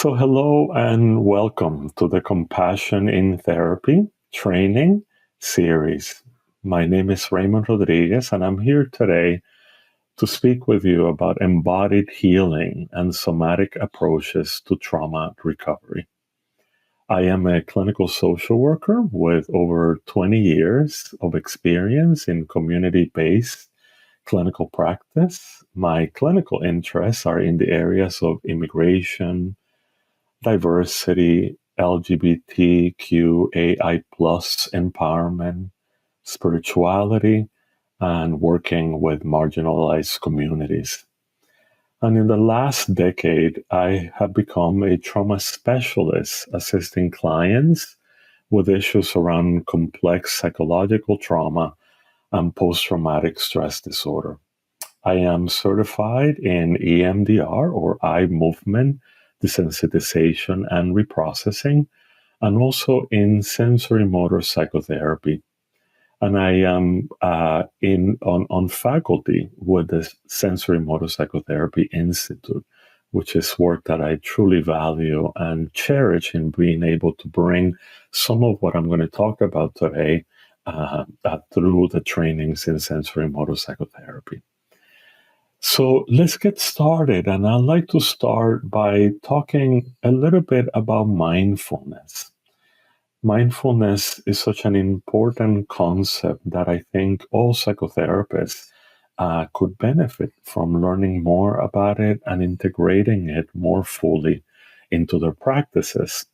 So, hello and welcome to the Compassion in Therapy training series. My name is Raymond Rodriguez, and I'm here today to speak with you about embodied healing and somatic approaches to trauma recovery. I am a clinical social worker with over 20 years of experience in community based clinical practice. My clinical interests are in the areas of immigration, diversity, LGBTQAI plus empowerment, spirituality, and working with marginalized communities. And in the last decade, I have become a trauma specialist assisting clients with issues around complex psychological trauma and post traumatic stress disorder. I am certified in EMDR or eye movement desensitization and reprocessing, and also in sensory motor psychotherapy. And I am on faculty with the Sensory Motor Psychotherapy Institute, which is work that I truly value and cherish in being able to bring some of what I'm going to talk about today through the trainings in sensory motor psychotherapy. So let's get started. And I'd like to start by talking a little bit about mindfulness. Mindfulness is such an important concept that I think all psychotherapists could benefit from learning more about it and integrating it more fully into their practices.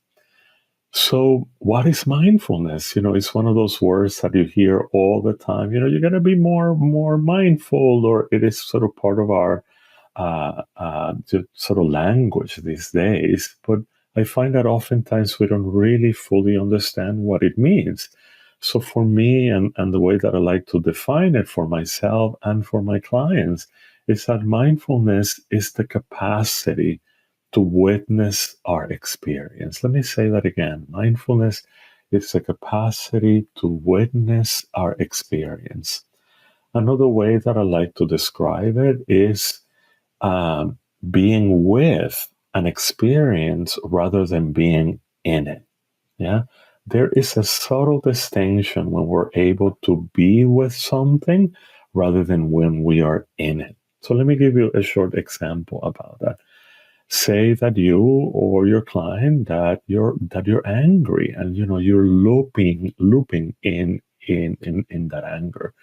So, what is mindfulness? It's one of those words that you hear all the time. You got to be more mindful, or it is sort of part of our sort of language these days. But I find that oftentimes we don't really fully understand what it means. So, for me, and the way that I like to define it for myself and for my clients, is that mindfulness is the capacity to witness our experience. Let me say that again. Mindfulness is the capacity to witness our experience. Another way that I like to describe it is being with an experience rather than being in it. Yeah. There is a subtle distinction when we're able to be with something rather than when we are in it. So let me give you a short example about that. Say that you or your client that you're angry, and you're looping in that anger.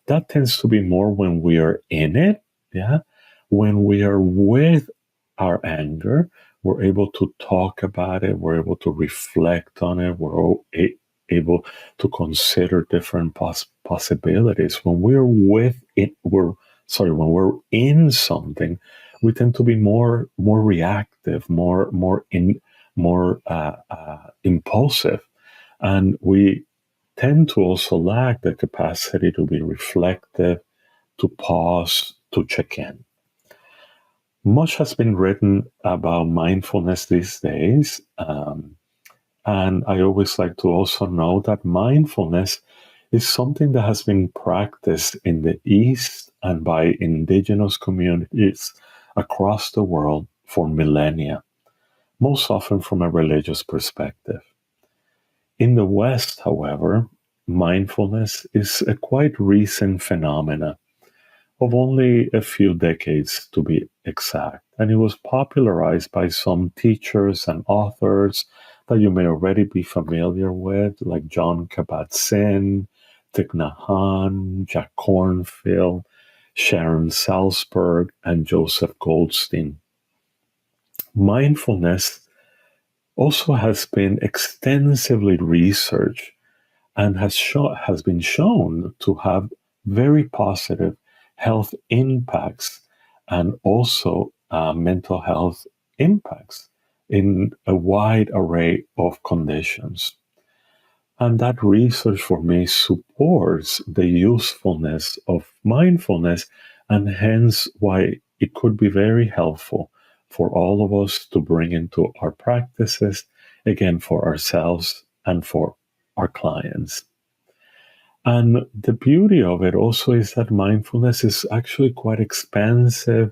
That tends to be more when we are in it. Yeah. When we are with our anger, we're able to talk about it, we're able to reflect on it, able to consider different possibilities. When we're with it, when we're in something, we tend to be more reactive, more impulsive, and we tend to also lack the capacity to be reflective, to pause, to check in. Much has been written about mindfulness these days, and I always like to also know that mindfulness is something that has been practiced in the East and by indigenous communities across the world for millennia, most often from a religious perspective. In the West, however, mindfulness is a quite recent phenomena of only a few decades to be exact, and it was popularized by some teachers and authors that you may already be familiar with, like John Kabat-Zinn, Thich Nhat Hanh, Jack Kornfield, Sharon Salzberg, and Joseph Goldstein. Mindfulness also has been extensively researched and has been shown to have very positive health impacts and also mental health impacts in a wide array of conditions. And that research for me supports the usefulness of mindfulness, and hence why it could be very helpful for all of us to bring into our practices, again, for ourselves and for our clients. And the beauty of it also is that mindfulness is actually quite expansive,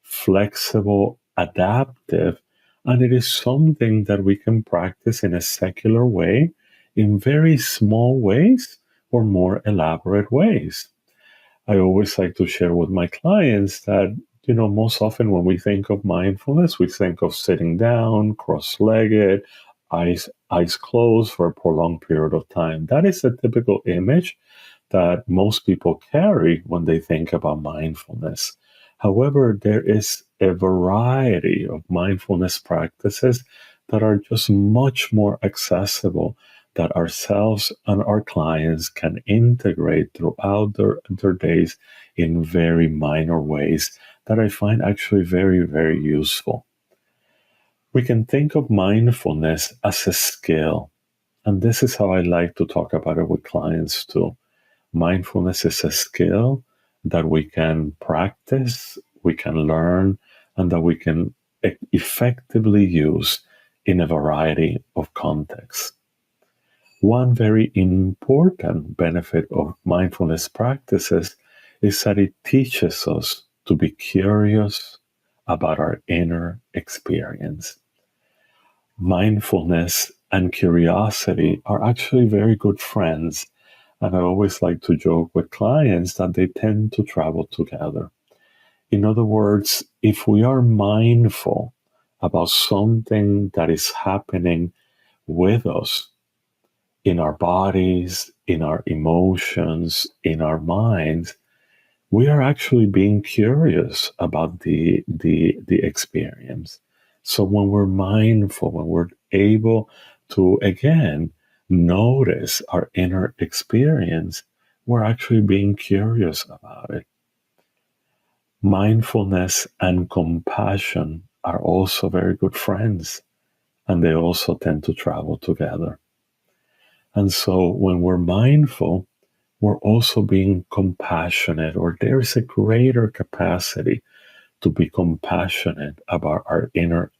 flexible, adaptive, And it is something that we can practice in a secular way, in very small ways, or more elaborate ways. I always like to share with my clients that, most often when we think of mindfulness, we think of sitting down, cross legged, eyes closed for a prolonged period of time. That is a typical image that most people carry when they think about mindfulness. However, there is a variety of mindfulness practices that are just much more accessible that ourselves and our clients can integrate throughout their days in very minor ways that I find actually very, very useful. We can think of mindfulness as a skill, and this is how I like to talk about it with clients too. Mindfulness is a skill that we can practice, we can learn, and that we can effectively use in a variety of contexts. One very important benefit of mindfulness practices is that it teaches us to be curious about our inner experience. Mindfulness and curiosity are actually very good friends. And I always like to joke with clients that they tend to travel together. In other words, if we are mindful about something that is happening with us in our bodies, in our emotions, in our minds, we are actually being curious about the experience. So when we're mindful, when we're able to again notice our inner experience, we're actually being curious about it. Mindfulness and compassion are also very good friends, and they also tend to travel together. And so when we're mindful, we're also being compassionate, or there's a greater capacity to be compassionate about our inner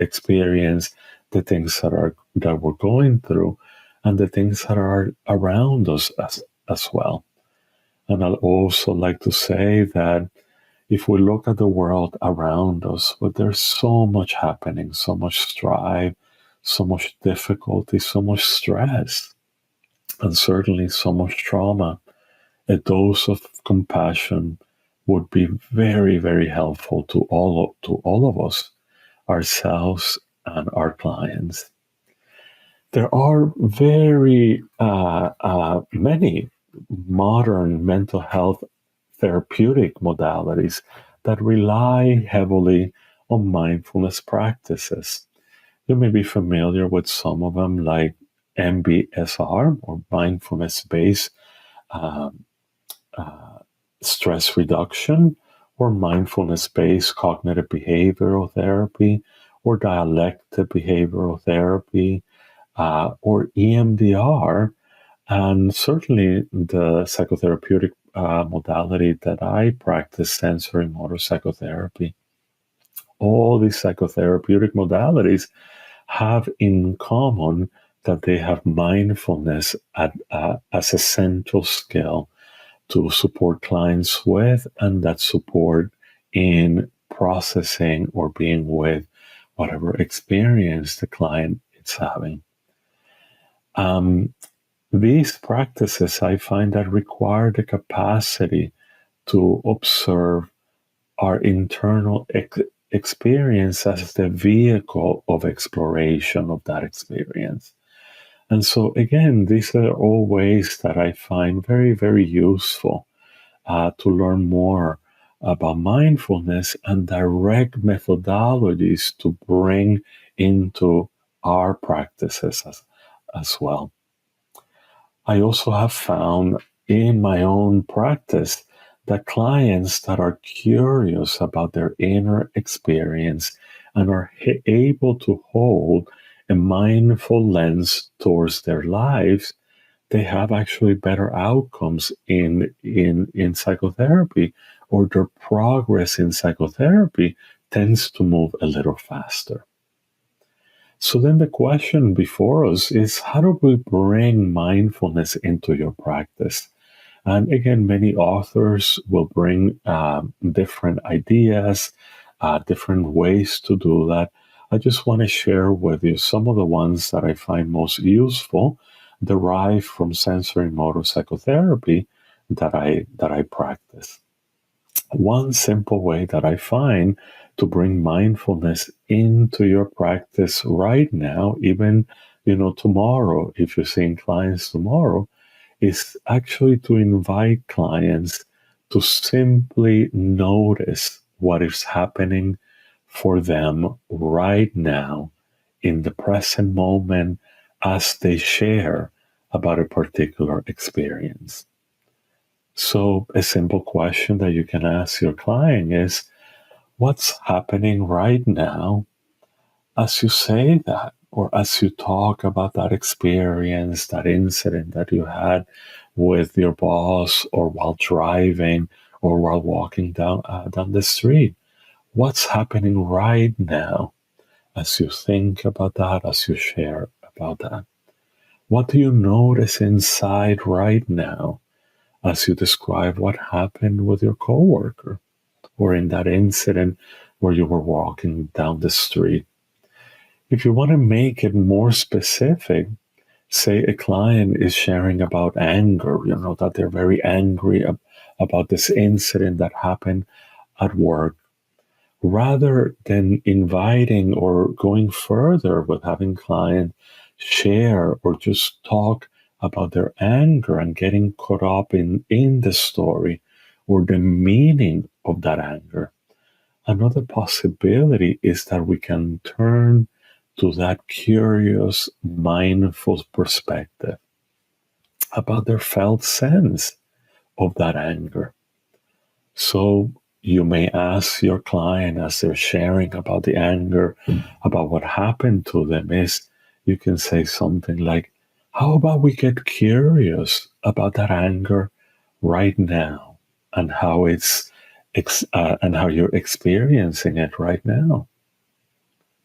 experience, the things that we're going through, and the things that are around us as well. And I'd also like to say that if we look at the world around us, well, there's so much happening, so much strife, so much difficulty, so much stress, and certainly so much trauma. A dose of compassion would be very, very helpful to all of us, ourselves and our clients. There are very many modern mental health therapeutic modalities that rely heavily on mindfulness practices. You may be familiar with some of them, like MBSR, or mindfulness based um, uh, stress reduction, or mindfulness based cognitive behavioral therapy, or dialectic behavioral therapy, or EMDR, and certainly the psychotherapeutic modality that I practice, sensory motor psychotherapy. All these psychotherapeutic modalities have in common that they have mindfulness as a central skill to support clients with, and that support in processing or being with whatever experience the client is having. These practices, I find, that require the capacity to observe our internal experience as the vehicle of exploration of that experience. And so, again, these are all ways that I find very, very useful to learn more about mindfulness, and direct methodologies to bring into our practices as well. I also have found in my own practice that clients that are curious about their inner experience and are able to hold a mindful lens towards their lives, they have actually better outcomes in psychotherapy, or their progress in psychotherapy tends to move a little faster. So then the question before us is, how do we bring mindfulness into your practice? And again, many authors will bring different ideas, different ways to do that. I just want to share with you some of the ones that I find most useful, derived from sensory motor psychotherapy that I practice. One simple way that I find to bring mindfulness into your practice right now, even tomorrow, if you're seeing clients tomorrow, is actually to invite clients to simply notice what is happening for them right now in the present moment as they share about a particular experience. So, a simple question that you can ask your client is, what's happening right now as you say that, or as you talk about that experience, that incident that you had with your boss, or while driving, or while walking down the street? What's happening right now as you think about that, as you share about that? What do you notice inside right now as you describe what happened with your coworker, or in that incident where you were walking down the street? If you want to make it more specific, say a client is sharing about anger, that they're very angry about this incident that happened at work. Rather than inviting or going further with having clients share or just talk about their anger and getting caught up in the story or the meaning of that anger, another possibility is that we can turn to that curious, mindful perspective about their felt sense of that anger. So you may ask your client, as they're sharing about the anger, about what happened to them, is you can say something like, how about we get curious about that anger right now, and how and how you're experiencing it right now?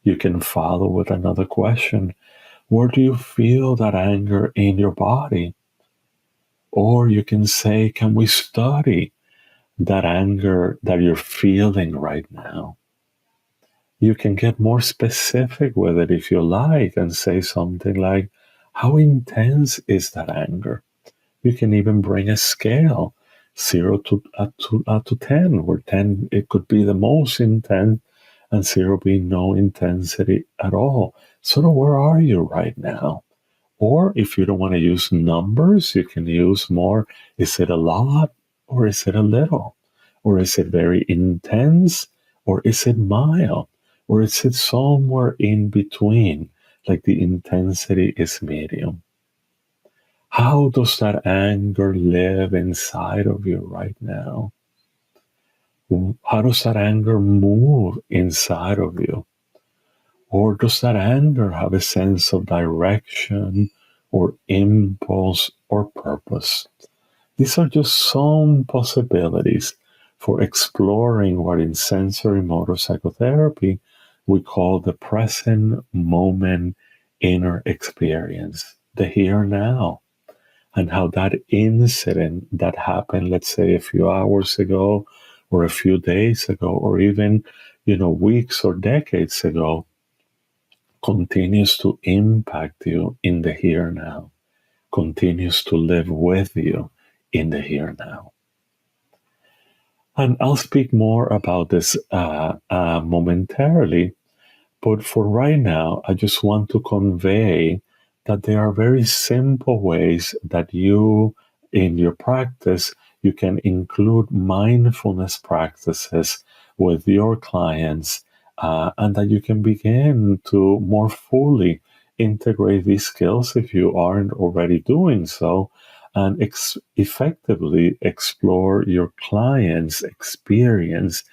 You can follow with another question. Where do you feel that anger in your body? Or you can say, can we study that anger that you're feeling right now? You can get more specific with it if you like and say something like, how intense is that anger? You can even bring a scale, 0 to 10, where 10, it could be the most intense, and 0 being no intensity at all. So where are you right now? Or if you don't want to use numbers, you can use more. Is it a lot, or is it a little? Or is it very intense, or is it mild? Or is it somewhere in between, like the intensity is medium? How does that anger live inside of you right now? How does that anger move inside of you? Or does that anger have a sense of direction or impulse or purpose? These are just some possibilities for exploring what in sensory motor psychotherapy we call the present moment inner experience, the here now, and how that incident that happened, let's say a few hours ago, or a few days ago, or even, weeks or decades ago, continues to impact you in the here now, continues to live with you in the here now. And I'll speak more about this momentarily, but for right now, I just want to convey that there are very simple ways that you, in your practice, you can include mindfulness practices with your clients, and that you can begin to more fully integrate these skills if you aren't already doing so, and effectively explore your client's experience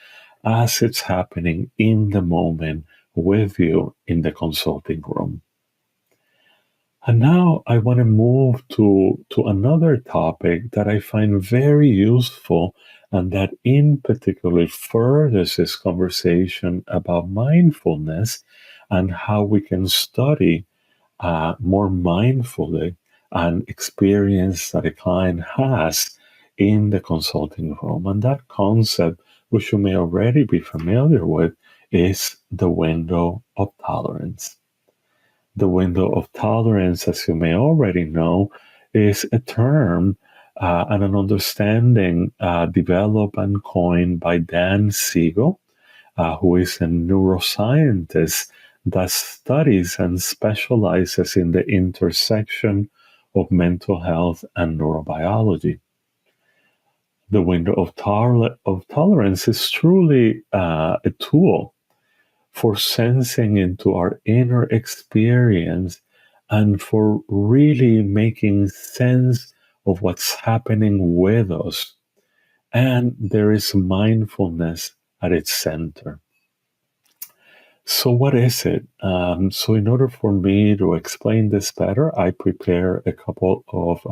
as it's happening in the moment with you in the consulting room. And now I want to move to another topic that I find very useful, and that in particular furthers this conversation about mindfulness and how we can study more mindfully an experience that a client has in the consulting room. And that concept, which you may already be familiar with, is the window of tolerance. The window of tolerance, as you may already know, is a term and an understanding developed and coined by Dan Siegel, who is a neuroscientist that studies and specializes in the intersection of mental health and neurobiology. The window of tolerance is truly a tool for sensing into our inner experience and for really making sense of what's happening with us. And there is mindfulness at its center. So, what is it? So, in order for me to explain this better, I prepare a couple of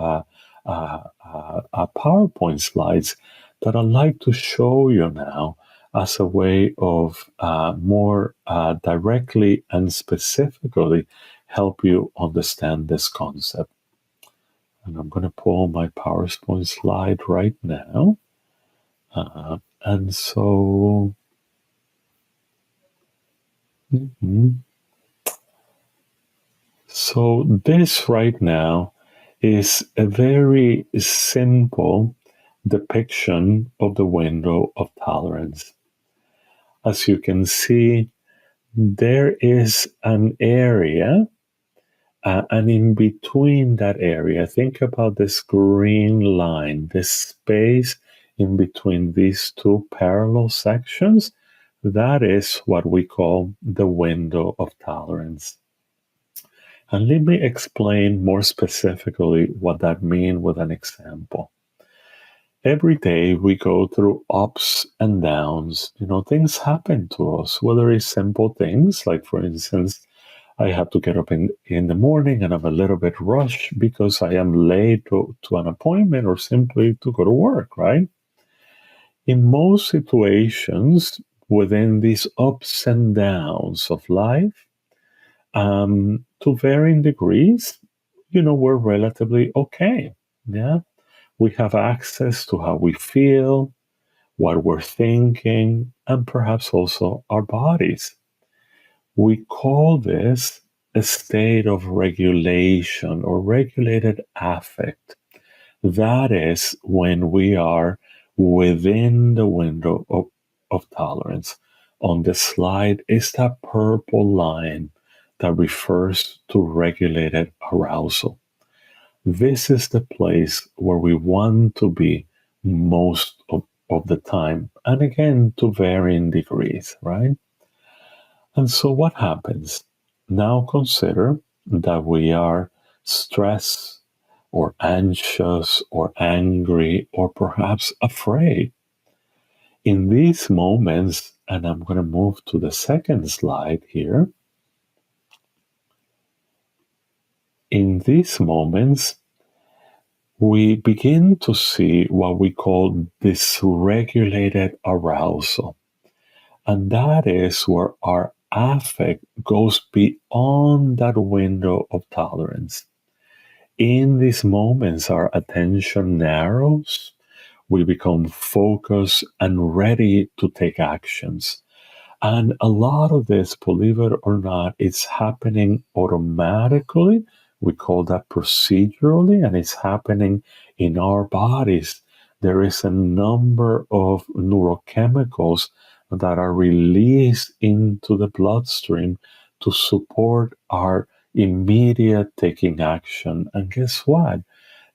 PowerPoint slides that I'd like to show you now as a way of more directly and specifically help you understand this concept. And I'm going to pull my PowerPoint slide right now. And so, So this right now is a very simple depiction of the window of tolerance. As you can see, there is an area, and in between that area, think about this green line, this space in between these two parallel sections. That is what we call the window of tolerance. And let me explain more specifically what that means with an example. Every day we go through ups and downs. Things happen to us, whether it's simple things, like for instance, I have to get up in the morning and I'm a little bit rushed because I am late to an appointment or simply to go to work, right? In most situations, within these ups and downs of life, to varying degrees, we're relatively okay. Yeah. We have access to how we feel, what we're thinking, and perhaps also our bodies. We call this a state of regulation or regulated affect. That is when we are within the window of tolerance. On the slide is that purple line that refers to regulated arousal. This is the place where we want to be most of the time, and again, to varying degrees, right? And so, what happens? Now consider that we are stressed, or anxious, or angry, or perhaps afraid. In these moments, and I'm going to move to the second slide here. In these moments, we begin to see what we call dysregulated arousal. And that is where our affect goes beyond that window of tolerance. In these moments, our attention narrows, we become focused and ready to take actions. And a lot of this, believe it or not, it's happening automatically. We call that procedurally, and it's happening in our bodies. There is a number of neurochemicals that are released into the bloodstream to support our immediate taking action. And guess what?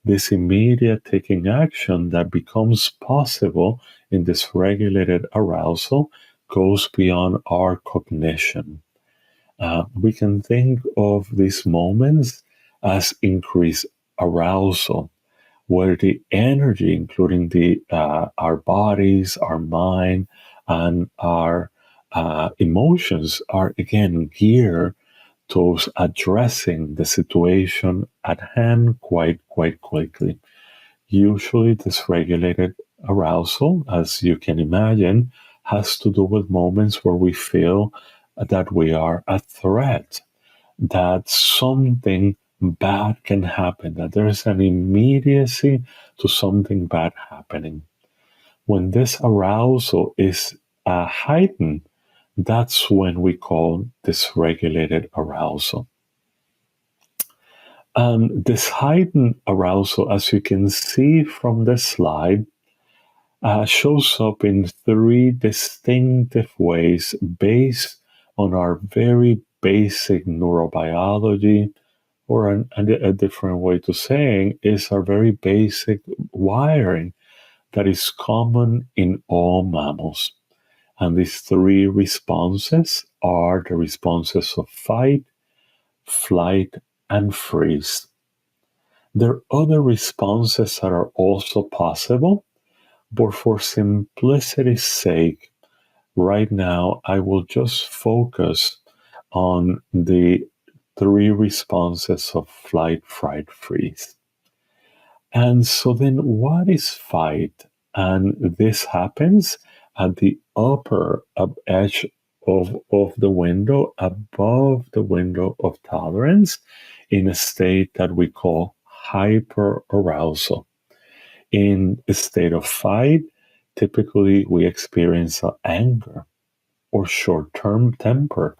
This immediate taking action that becomes possible in this regulated arousal goes beyond our cognition. We can think of these moments as increased arousal, where the energy, including our bodies, our mind, and our emotions, are again geared towards addressing the situation at hand quite quickly. Usually, this regulated arousal, as you can imagine, has to do with moments where we feel that we are a threat, that something bad can happen, that there's an immediacy to something bad happening. When this arousal is heightened, That's when we call dysregulated arousal. And this heightened arousal, as you can see from the slide, shows up in three distinctive ways based on our very basic neurobiology, or a different way to saying is our very basic wiring that is common in all mammals. And these three responses are the responses of fight, flight, and freeze. There are other responses that are also possible, but for simplicity's sake, right now I will just focus on the three responses of flight, fright, freeze. And so then what is fight? And this happens at the upper edge of the window, above the window of tolerance, in a state that we call hyperarousal. In a state of fight, typically we experience anger or short-term temper,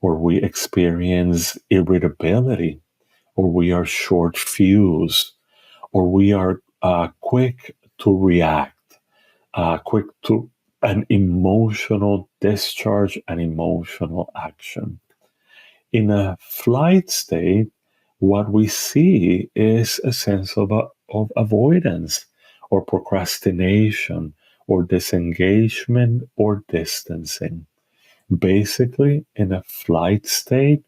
or we experience irritability, or we are short fused, or we are quick to react, quick to an emotional discharge, an emotional action. In a flight state, what we see is a sense of avoidance or procrastination or disengagement or distancing. Basically, in a flight state,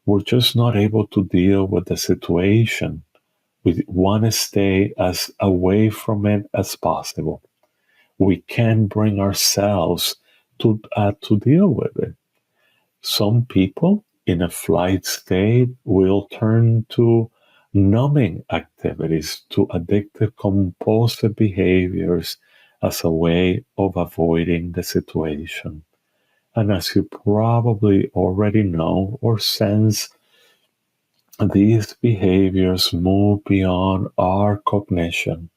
we're just not able to deal with the situation. We want to stay as away from it as possible. We can't bring ourselves to deal with it. Some people in a flight state will turn to numbing activities, to addictive compulsive behaviors as a way of avoiding the situation. And as you probably already know or sense, these behaviors move beyond our cognition.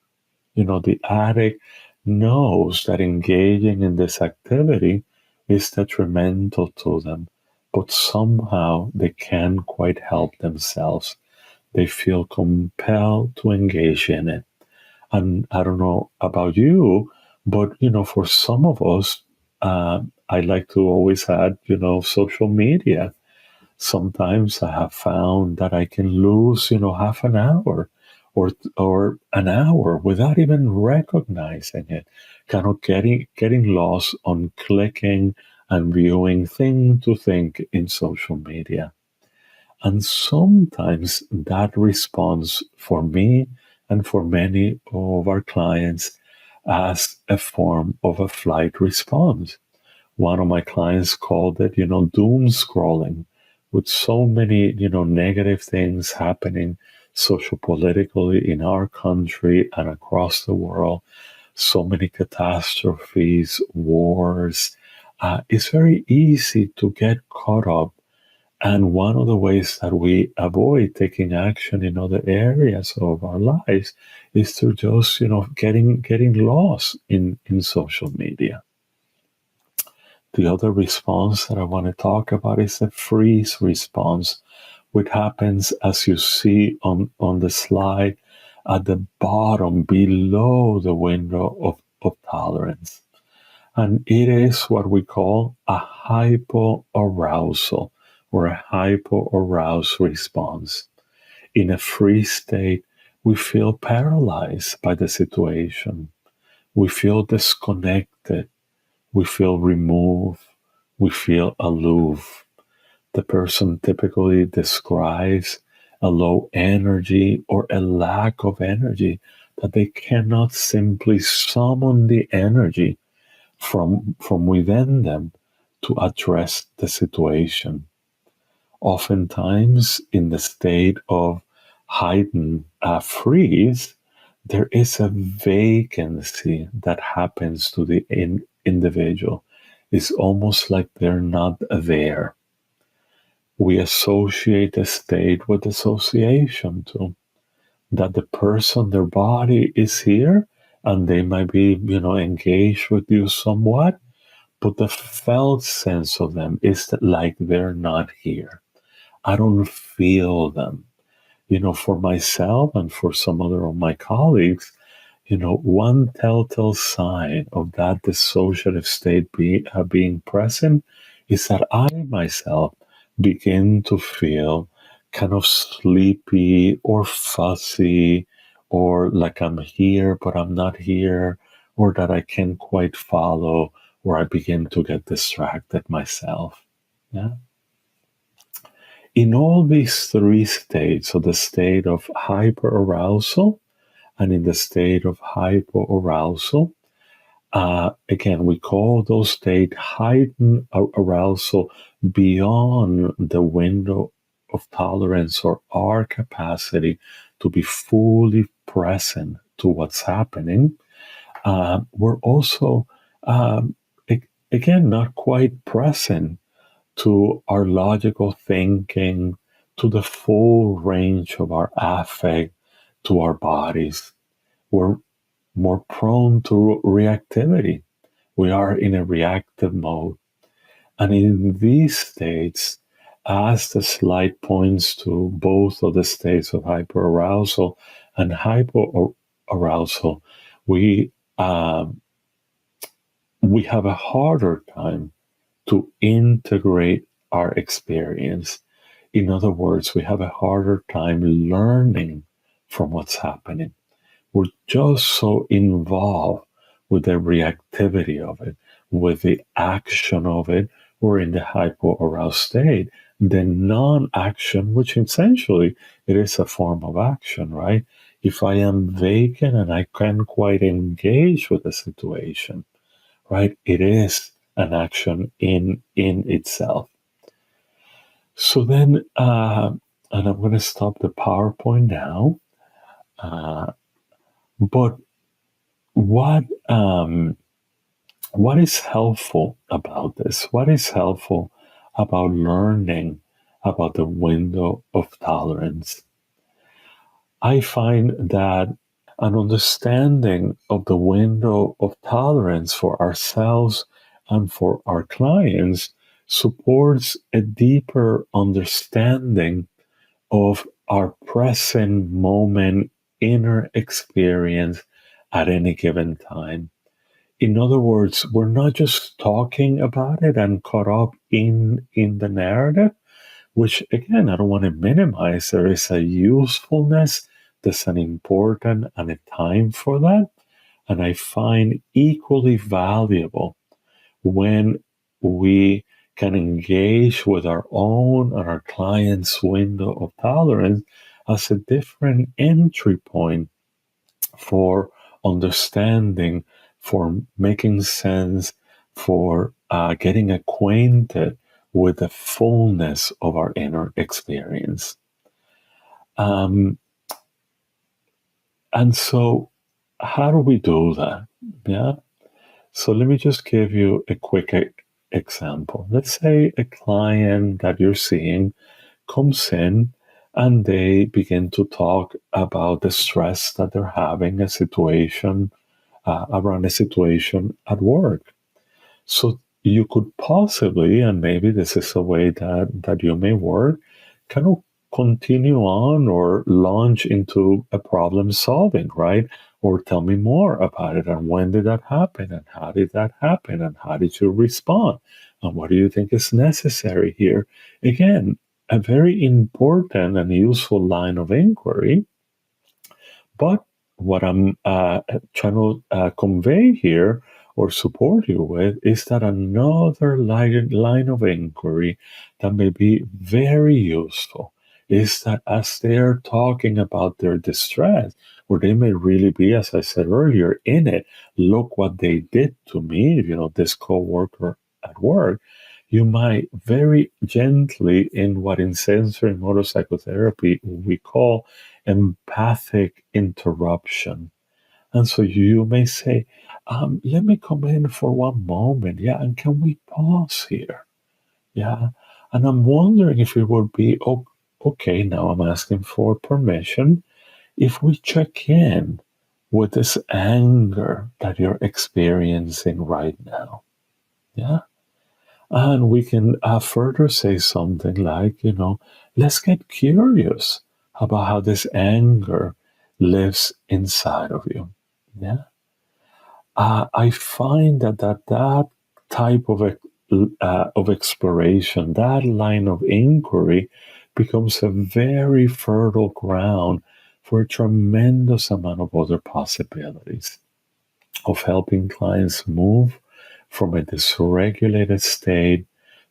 The addict knows that engaging in this activity is detrimental to them, but somehow they can't quite help themselves. They feel compelled to engage in it. And I don't know about you, but for some of us, I like to always add, social media. Sometimes I have found that I can lose, half an hour or an hour without even recognizing it, kind of getting lost on clicking and viewing thing to thing in social media. And sometimes that response for me and for many of our clients as a form of a flight response. One of my clients called it, doom scrolling, with so many, negative things happening social politically in our country and across the world. So many catastrophes, wars. It's very easy to get caught up. And one of the ways that we avoid taking action in other areas of our lives is to just, getting lost in social media. The other response that I want to talk about is the freeze response, which happens as you see on the slide at the bottom below the window of tolerance. And it is what we call a hypoarousal or a hypoaroused response. In a freeze state, we feel paralyzed by the situation. We feel disconnected. We feel removed. We feel aloof. The person typically describes a low energy or a lack of energy, that they cannot simply summon the energy from within them to address the situation. Oftentimes, in the state of heightened freeze, there is a vacancy that happens to the individual. It's almost like they're not there. We associate the state with association too. That the person, their body is here, and they might be, engaged with you somewhat, but the felt sense of them is that like they're not here. I don't feel them. For myself and for some other of my colleagues, one telltale sign of that dissociative state being present is that I myself begin to feel kind of sleepy or fuzzy, or like I'm here but I'm not here, or that I can't quite follow, or I begin to get distracted myself. Yeah. In all these three states, so the state of hyperarousal, and in the state of hypoarousal, again, we call those state heightened arousal beyond the window of tolerance or our capacity to be fully present to what's happening. We're also, again, not quite present to our logical thinking, to the full range of our affect, to our bodies. We're more prone to reactivity. We are in a reactive mode. And in these states, as the slide points to both of the states of hyperarousal and hypoarousal, we we have a harder time to integrate our experience. In other words, we have a harder time learning from what's happening. We're just so involved with the reactivity of it, with the action of it. We're in the hypoaroused state. The non-action, which essentially it is a form of action, right? If I am vacant and I can't quite engage with the situation, right? It is an action in itself. So then, and I'm going to stop the PowerPoint now. But what is helpful about this? What is helpful about learning about the window of tolerance? I find that an understanding of the window of tolerance for ourselves and for our clients supports a deeper understanding of our present moment inner experience at any given time. In other words, we're not just talking about it and caught up in the narrative, which again, I don't want to minimize. There is a usefulness, there's an important and a time for that. And I find equally valuable when we can engage with our own and our clients' window of tolerance as a different entry point for understanding, for making sense, for getting acquainted with the fullness of our inner experience. And so, how do we do that? Yeah. So, let me just give you a quick example. Let's say a client that you're seeing comes in and they begin to talk about the stress that they're having, a situation around a situation at work. So you could possibly, and maybe this is a way that you may work, kind of continue on or launch into a problem solving, right? Or tell me more about it. And when did that happen? And how did that happen? And how did you respond? And what do you think is necessary here? Again, a very important and useful line of inquiry. But what I'm trying to convey here or support you with is that another line of inquiry that may be very useful is that as they're talking about their distress, or they may really be, as I said earlier, in it, look what they did to me, this coworker at work, you might very gently, in what in sensory motor psychotherapy we call empathic interruption. And so you may say, let me come in for one moment. Yeah. And can we pause here? Yeah. And I'm wondering if it would be okay. Now I'm asking for permission. If we check in with this anger that you're experiencing right now. Yeah. And we can further say something like, let's get curious about how this anger lives inside of you. Yeah. I find that type of exploration, that line of inquiry, becomes a very fertile ground for a tremendous amount of other possibilities of helping clients move from a dysregulated state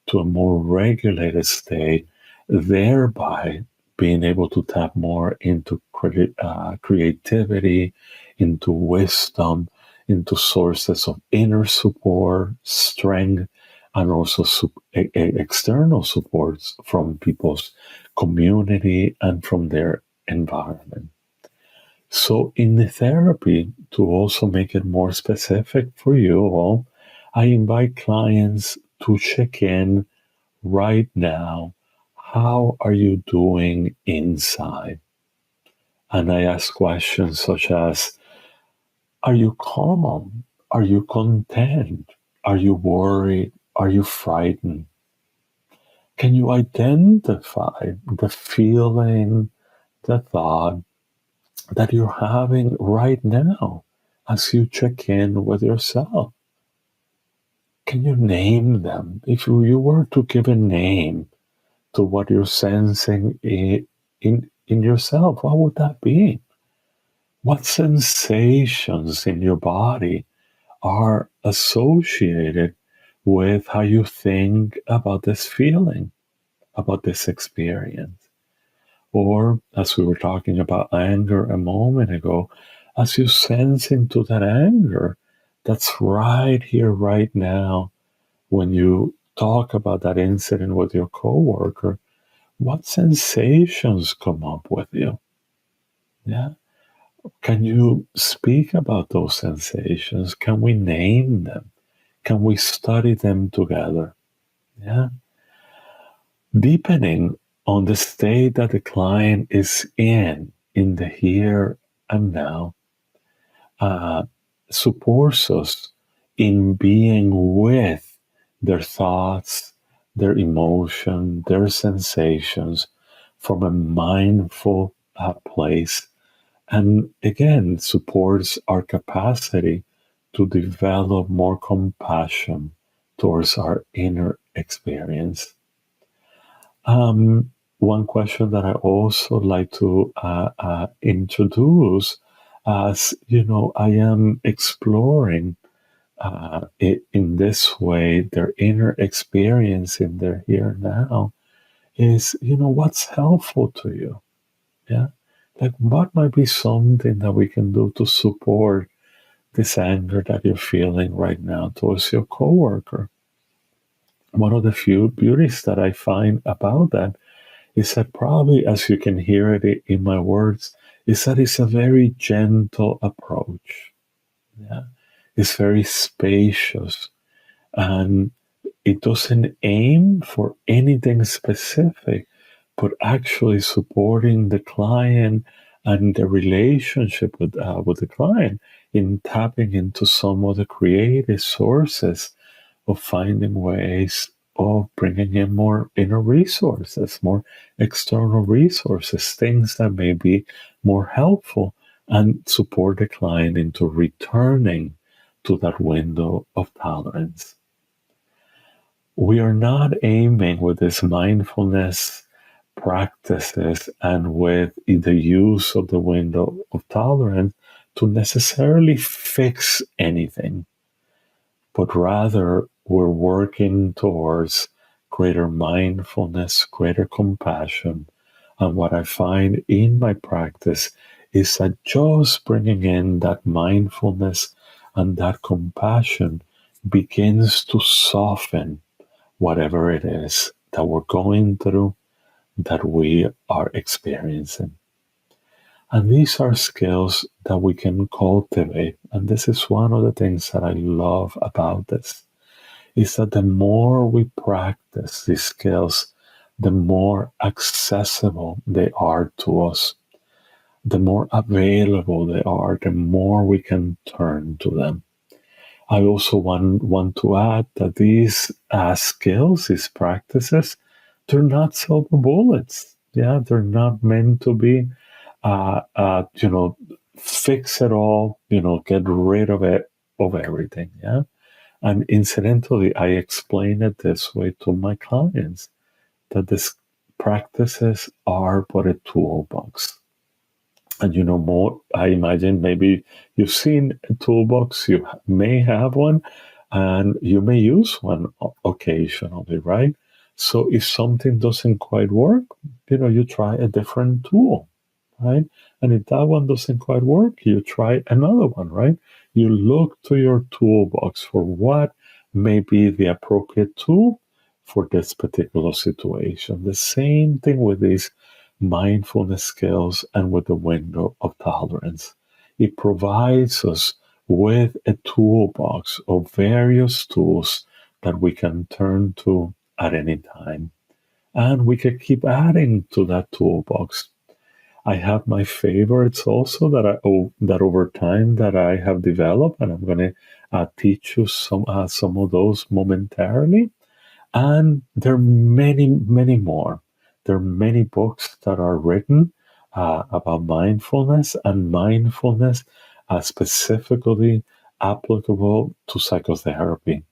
to a more regulated state, thereby being able to tap more into creativity, into wisdom, into sources of inner support, strength, and also external supports from people's community and from their environment. So, in the therapy, to also make it more specific for you all, I invite clients to check in right now. How are you doing inside? And I ask questions such as, are you calm? Are you content? Are you worried? Are you frightened? Can you identify the feeling, the thought that you're having right now as you check in with yourself? Can you name them? If you were to give a name to what you're sensing in yourself, what would that be? What sensations in your body are associated with how you think about this feeling, about this experience? Or, as we were talking about anger a moment ago, as you sense into that anger that's right here, right now, when you talk about that incident with your coworker, what sensations come up with you? Yeah. Can you speak about those sensations? Can we name them? Can we study them together? Yeah. Deepening on the state that the client is in the here and now, uh, supports us in being with their thoughts, their emotion, their sensations from a mindful place. And again, supports our capacity to develop more compassion towards our inner experience. One question that I also like to introduce, as I am exploring in this way their inner experience in their here and now, is what's helpful to you? Yeah, like what might be something that we can do to support this anger that you're feeling right now towards your coworker? One of the few beauties that I find about that is that, probably as you can hear it in my words, is that it's a very gentle approach. Yeah, it's very spacious, and it doesn't aim for anything specific, but actually supporting the client and the relationship with the client in tapping into some of the creative sources of finding ways of bringing in more inner resources, more external resources, things that may be more helpful, and support the client into returning to that window of tolerance. We are not aiming with this mindfulness practices and with the use of the window of tolerance to necessarily fix anything, but rather we're working towards greater mindfulness, greater compassion. And what I find in my practice is that just bringing in that mindfulness and that compassion begins to soften whatever it is that we're going through, that we are experiencing. And these are skills that we can cultivate. And this is one of the things that I love about this, is that the more we practice these skills, the more accessible they are to us, the more available they are, the more we can turn to them. I also want to add that these skills, these practices, they're not silver bullets. Yeah, they're not meant to be, you know, fix it all, you know, get rid of it, of everything. Yeah. And incidentally, I explain it this way to my clients that these practices are but a toolbox. And you know more, I imagine maybe you've seen a toolbox, you may have one, and you may use one occasionally, right? So if something doesn't quite work, you know, you try a different tool, right? And if that one doesn't quite work, you try another one, right? You look to your toolbox for what may be the appropriate tool for this particular situation. The same thing with these mindfulness skills and with the window of tolerance. It provides us with a toolbox of various tools that we can turn to at any time. And we can keep adding to that toolbox. I have my favorites also that over time that I have developed, and I'm going to teach you some of those momentarily. And there are many, many more. There are many books that are written about mindfulness and mindfulness specifically applicable to psychotherapy.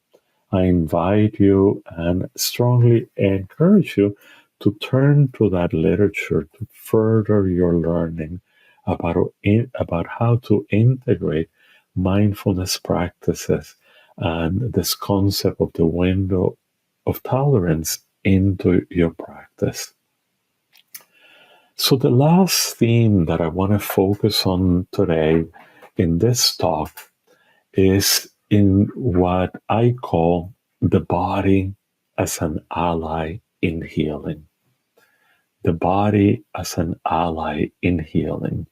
I invite you and strongly encourage you to turn to that literature to further your learning about how to integrate mindfulness practices and this concept of the window of tolerance into your practice. So, the last theme that I want to focus on today in this talk is in what I call the body as an ally in healing. The body as an ally in healing.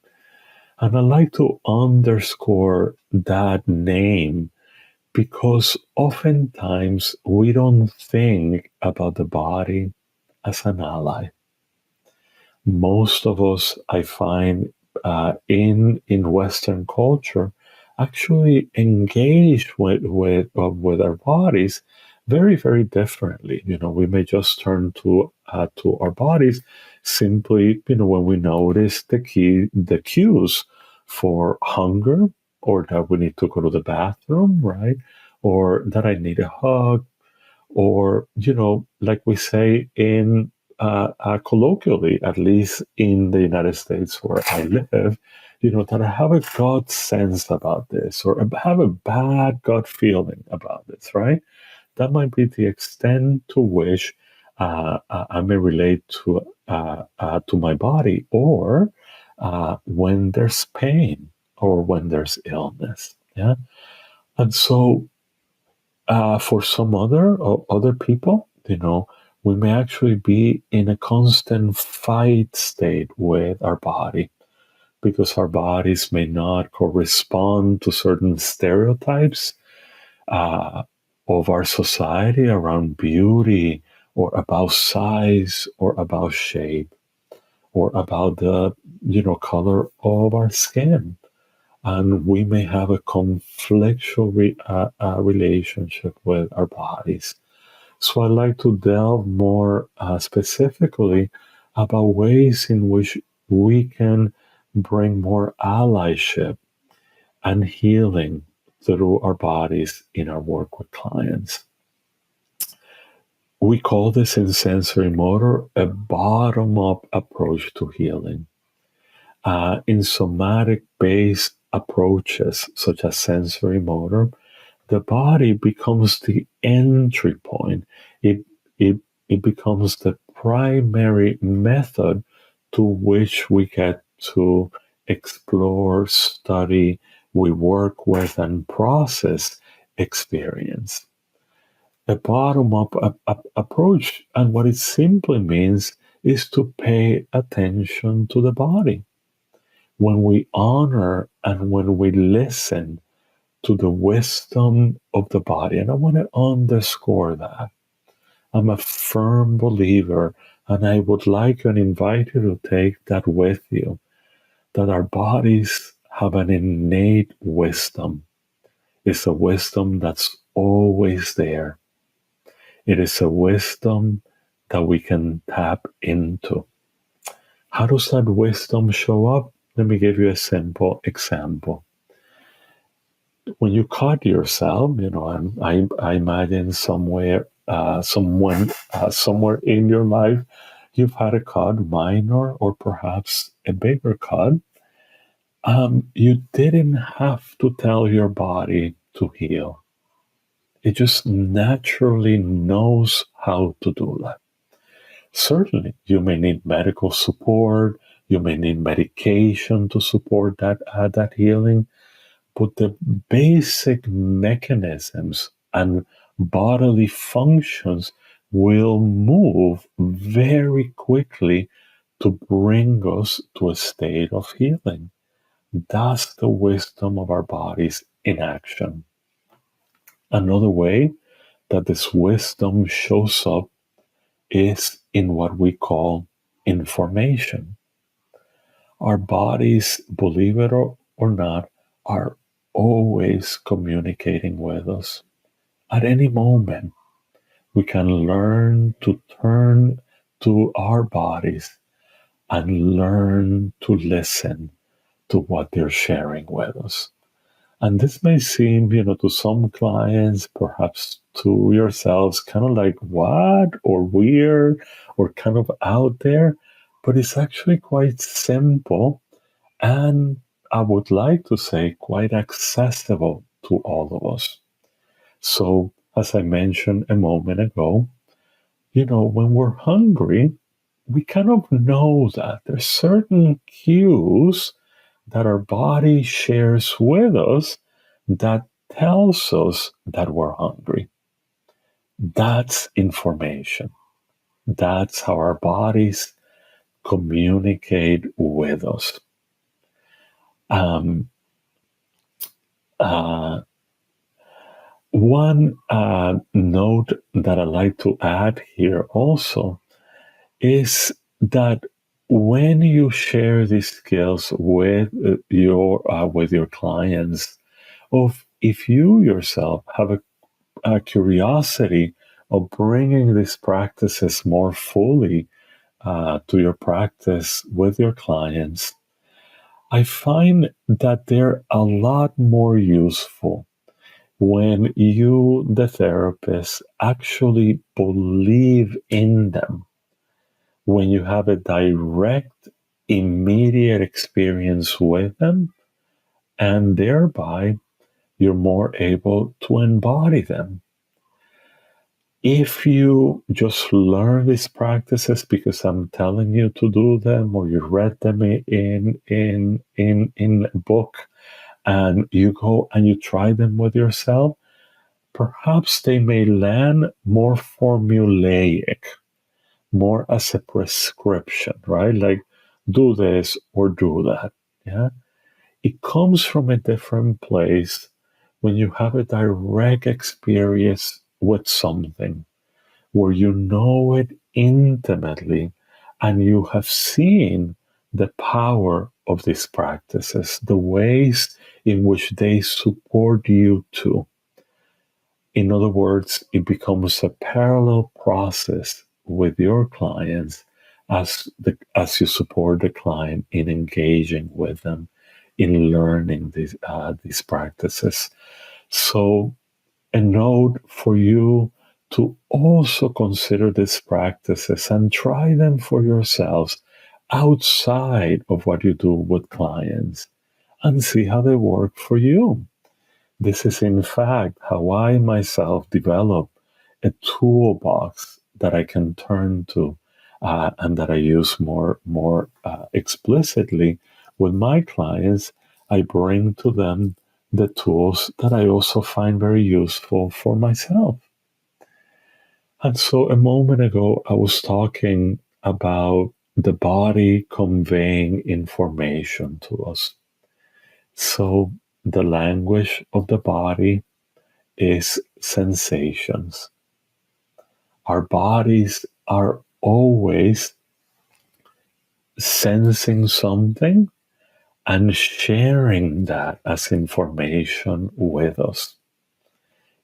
And I like to underscore that name because oftentimes we don't think about the body as an ally. Most of us, I find, in Western culture, actually engage with our bodies very very differently. You know, we may just turn to our bodies simply, you know, when we notice the cues for hunger, or that we need to go to the bathroom, right? Or that I need a hug, or you know, like we say in colloquially, at least in the United States where I live, you know, that I have a gut sense about this, or have a bad gut feeling about this, right? That might be the extent to which I may relate to my body, or when there's pain, or when there's illness. Yeah, and so for some other people, you know, we may actually be in a constant fight state with our body because our bodies may not correspond to certain stereotypes uh, of our society around beauty, or about size, or about shape, or about the, you know, color of our skin. And we may have a conflictual relationship with our bodies. So I'd like to delve more specifically about ways in which we can bring more allyship and healing through our bodies in our work with clients. We call this in sensory motor a bottom up approach to healing. In somatic based approaches, such as sensory motor, the body becomes the entry point. It, it, it becomes the primary method to which we get to explore, study, we work with, and process experience. A bottom up approach, and what it simply means is to pay attention to the body. When we honor and when we listen to the wisdom of the body. And I want to underscore that. I'm a firm believer, and I would like and invite you to take that with you, that our bodies have an innate wisdom. It's a wisdom that's always there. It is a wisdom that we can tap into. How does that wisdom show up? Let me give you a simple example. When you cut yourself, I imagine somewhere in your life, you've had a cut, minor or perhaps a bigger cut. You didn't have to tell your body to heal. It just naturally knows how to do that. Certainly, you may need medical support. You may need medication to support that healing. But the basic mechanisms and bodily functions will move very quickly to bring us to a state of healing. That's the wisdom of our bodies in action. Another way that this wisdom shows up is in what we call information. Our bodies, believe it or not, are always communicating with us. At any moment, we can learn to turn to our bodies and learn to listen to what they're sharing with us. And this may seem, to some clients, perhaps to yourselves, kind of like what or weird or kind of out there, but it's actually quite simple and I would like to say quite accessible to all of us. So, as I mentioned a moment ago, when we're hungry, we kind of know that there's certain cues that our body shares with us that tells us that we're hungry. That's information. That's how our bodies communicate with us. Um, uh, One note that I like to add here also is that when you share these skills with your clients, of if you yourself have a curiosity of bringing these practices more fully to your practice with your clients, I find that they're a lot more useful when you, the therapist, actually believe in them, when you have a direct, immediate experience with them, and thereby you're more able to embody them. If you just learn these practices because I'm telling you to do them, or you read them in a book, and you go and you try them with yourself, perhaps they may land more formulaic, more as a prescription, right? Like, do this or do that. Yeah. It comes from a different place when you have a direct experience with something where you know it intimately and you have seen the power of these practices, the ways in which they support you too. In other words, it becomes a parallel process with your clients as you support the client in engaging with them, in learning these practices. So, a note for you to also consider these practices and try them for yourselves outside of what you do with clients and see how they work for you. This is, in fact, how I myself develop a toolbox that I can turn to and that I use more explicitly with my clients. I bring to them the tools that I also find very useful for myself. And so a moment ago, I was talking about the body conveying information to us. So the language of the body is sensations. Our bodies are always sensing something and sharing that as information with us.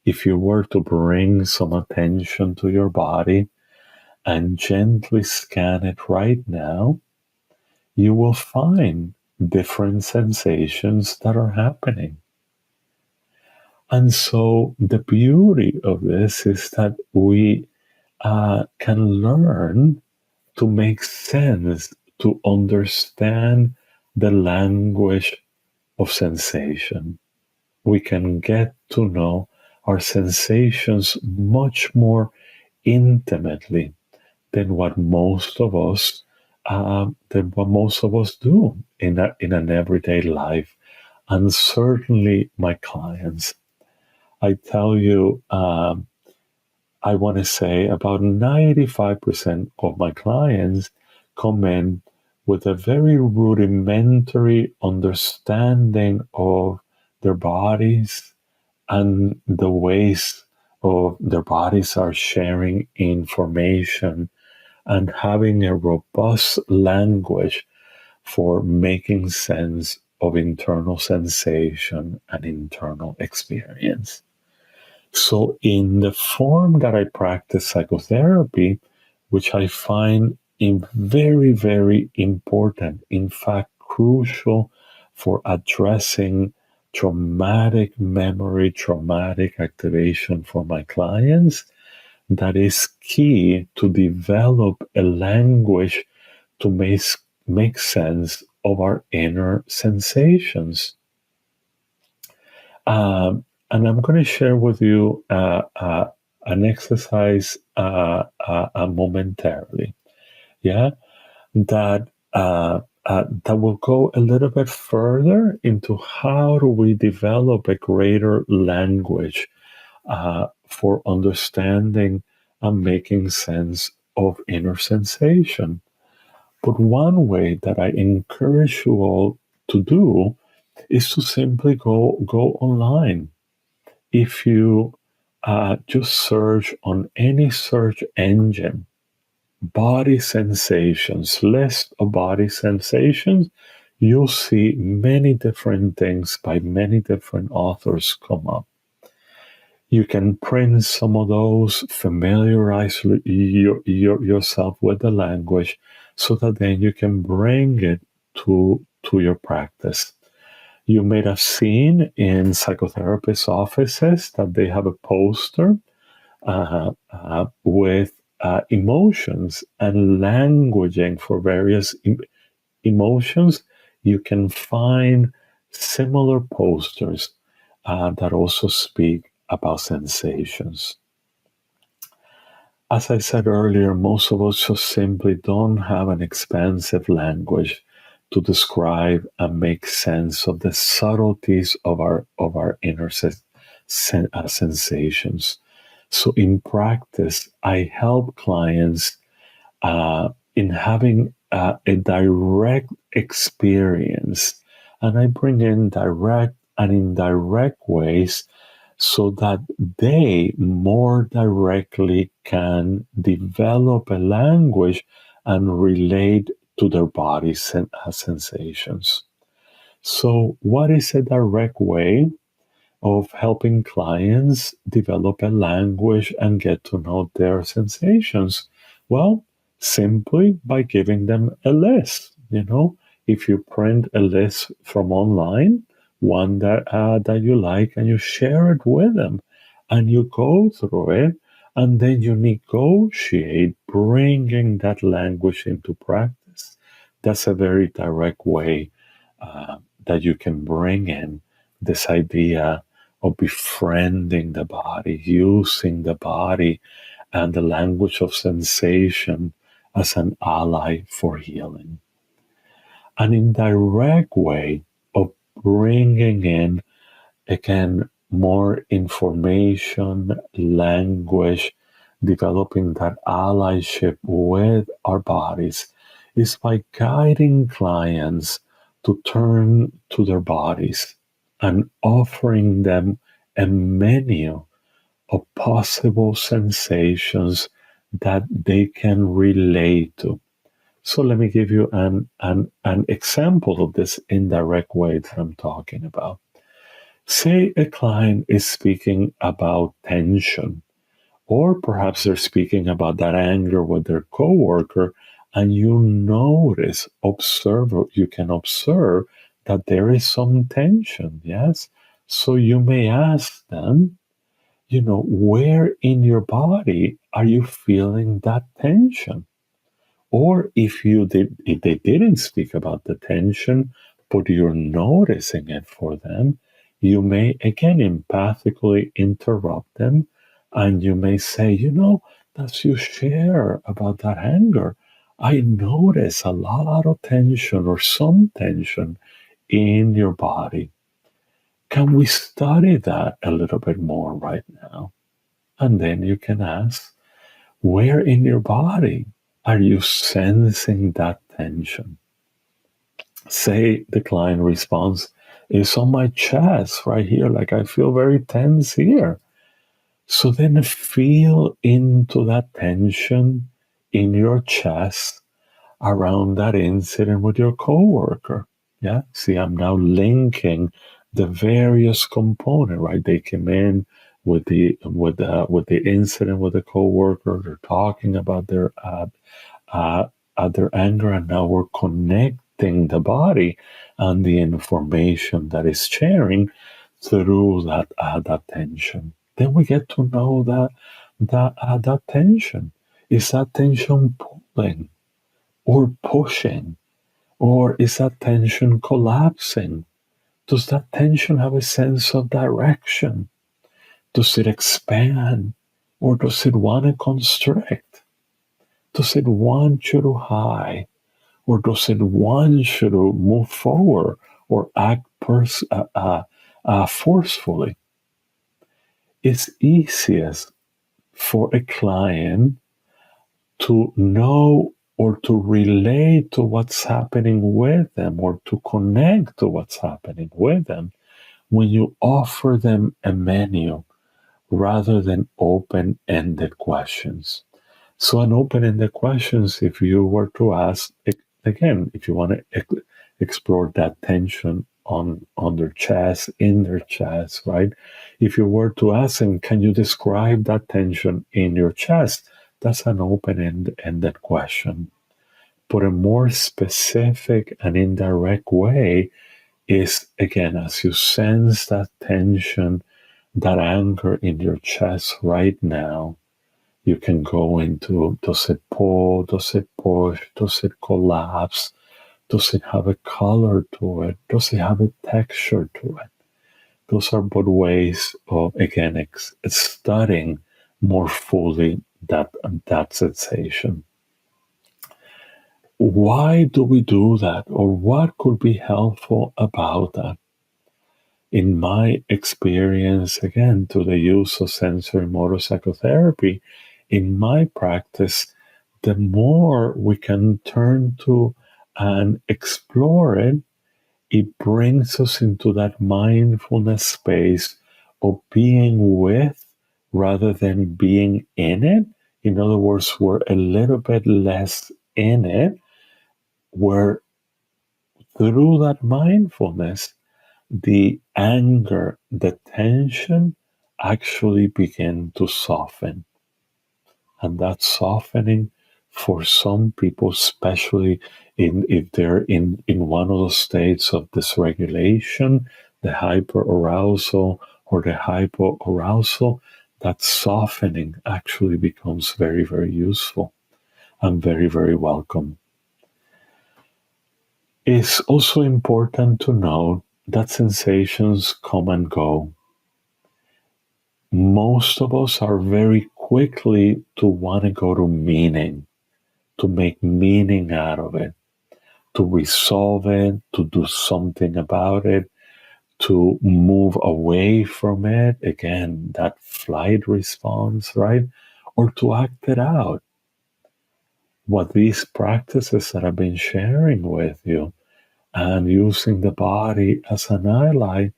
If you were to bring some attention to your body and gently scan it right now, you will find different sensations that are happening. And so the beauty of this is that we can learn to make sense, to understand the language of sensation. We can get to know our sensations much more intimately than what most of us do in an everyday life, and certainly my clients. I tell you, I want to say about 95% of my clients come in with a very rudimentary understanding of their bodies and the ways of their bodies are sharing information and having a robust language for making sense of internal sensation and internal experience. So, in the form that I practice psychotherapy, which I find very, very important, in fact, crucial for addressing traumatic memory, traumatic activation for my clients, that is key to develop a language to make sense of our inner sensations. And I'm going to share with you an exercise momentarily, yeah, that will go a little bit further into how do we develop a greater language for understanding and making sense of inner sensation. But one way that I encourage you all to do is to simply go online. If you just search on any search engine, body sensations, list of body sensations, you'll see many different things by many different authors come up. You can print some of those, familiarize yourself with the language so that then you can bring it to your practice. You may have seen in psychotherapists' offices that they have a poster with emotions and languaging for various emotions. You can find similar posters that also speak about sensations. As I said earlier, most of us just simply don't have an expansive language to describe and make sense of the subtleties of our inner sensations. So in practice, I help clients in having a direct experience, and I bring in direct and indirect ways so that they more directly can develop a language and relate to their body's sensations. So, what is a direct way of helping clients develop a language and get to know their sensations? Well, simply by giving them a list. If you print a list from online, one that you like, and you share it with them, and you go through it, and then you negotiate bringing that language into practice. That's a very direct way that you can bring in this idea of befriending the body, using the body and the language of sensation as an ally for healing. An indirect way of bringing in, again, more information, language, developing that allyship with our bodies is by guiding clients to turn to their bodies and offering them a menu of possible sensations that they can relate to. So let me give you an example of this indirect way that I'm talking about. Say a client is speaking about tension, or perhaps they're speaking about that anger with their coworker, and you notice, you can observe that there is some tension, yes? So you may ask them, where in your body are you feeling that tension? Or if they didn't speak about the tension, but you're noticing it for them, you may again empathically interrupt them, and you may say, as you share about that anger, I notice a lot of tension or some tension in your body. Can we study that a little bit more right now? And then you can ask, where in your body are you sensing that tension? Say the client response is on my chest right here, like I feel very tense here. So then feel into that tension in your chest around that incident with your coworker. Yeah. See, I'm now linking the various component, right? They came in with the incident with the coworker. They're talking about uh, their anger, and now we're connecting the body and the information that is sharing through that tension. Then we get to know that tension. Is that tension pulling or pushing? Or is that tension collapsing? Does that tension have a sense of direction? Does it expand? Or does it want to constrict? Does it want you to hide? Or does it want you to move forward or act forcefully? It's easiest for a client to know or to relate to what's happening with them or to connect to what's happening with them when you offer them a menu rather than open-ended questions. So an open-ended questions, if you were to ask, again, if you want to explore that tension on their chest, in their chest, right? If you were to ask them, can you describe that tension in your chest? That's an open-ended question. But a more specific and indirect way is, again, as you sense that tension, that anger in your chest right now, you can go into, does it pull, does it push, does it collapse, does it have a color to it, does it have a texture to it? Those are both ways of, again, studying more fully that sensation. Why do we do that, or what could be helpful about that? In my experience, again, through the use of sensory motor psychotherapy, in my practice, the more we can turn to and explore it, it brings us into that mindfulness space of being with rather than being in it. In other words, we're a little bit less in it, where through that mindfulness, the anger, the tension actually begin to soften. And that softening for some people, especially if they're in one of those states of dysregulation, the hyperarousal or the hypoarousal, that softening actually becomes very, very useful and very, very welcome. It's also important to note that sensations come and go. Most of us are very quickly to want to go to meaning, to make meaning out of it, to resolve it, to do something about it, to move away from it. Again, that flight response, right? Or to act it out. What these practices that I've been sharing with you and using the body as an ally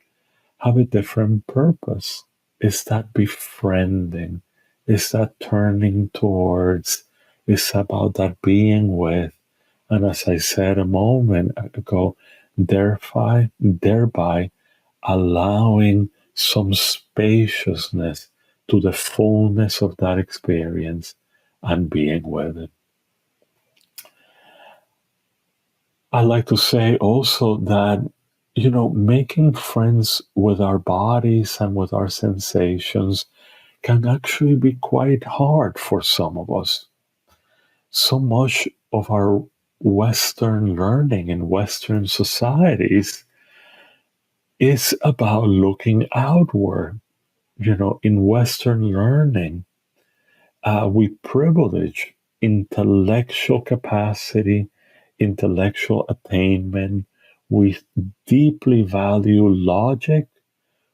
have a different purpose. Is that befriending? Is that turning towards? Is about that being with And as I said a moment ago, thereby allowing some spaciousness to the fullness of that experience and being with it. I like to say also that, making friends with our bodies and with our sensations can actually be quite hard for some of us. So much of our Western learning in Western societies is about looking outward. In Western learning, we privilege intellectual capacity, intellectual attainment. We deeply value logic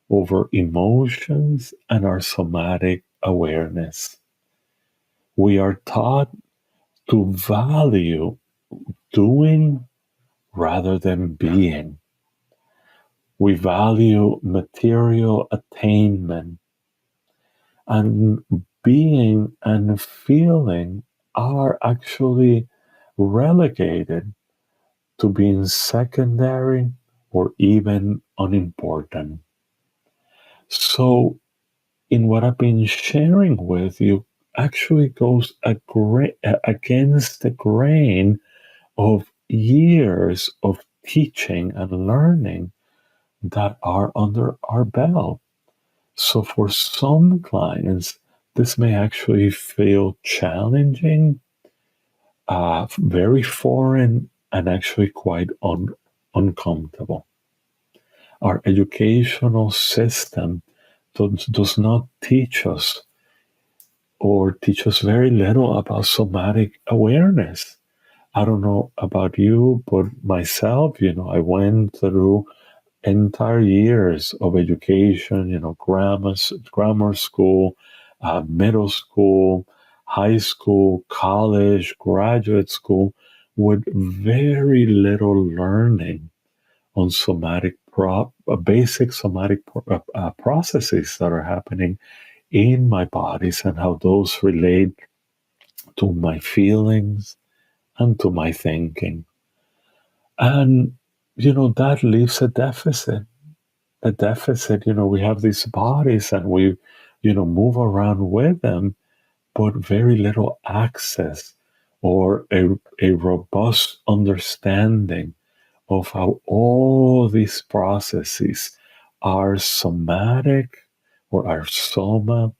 over emotions and our somatic awareness. We are taught to value doing rather than being. We value material attainment, and being and feeling are actually relegated to being secondary or even unimportant. So, in what I've been sharing with you, actually goes against the grain of years of teaching and learning that are under our belt. So, for some clients, this may actually feel challenging, very foreign, and actually quite uncomfortable. Our educational system does not teach us or teach us very little about somatic awareness. I don't know about you, but myself, I went through entire years of education, grammar school, middle school, high school, college, graduate school, with very little learning on basic somatic processes that are happening in my bodies and how those relate to my feelings and to my thinking. And, that leaves a deficit. We have these bodies and we, move around with them, but very little access or a robust understanding of how all these processes are somatic or our soma,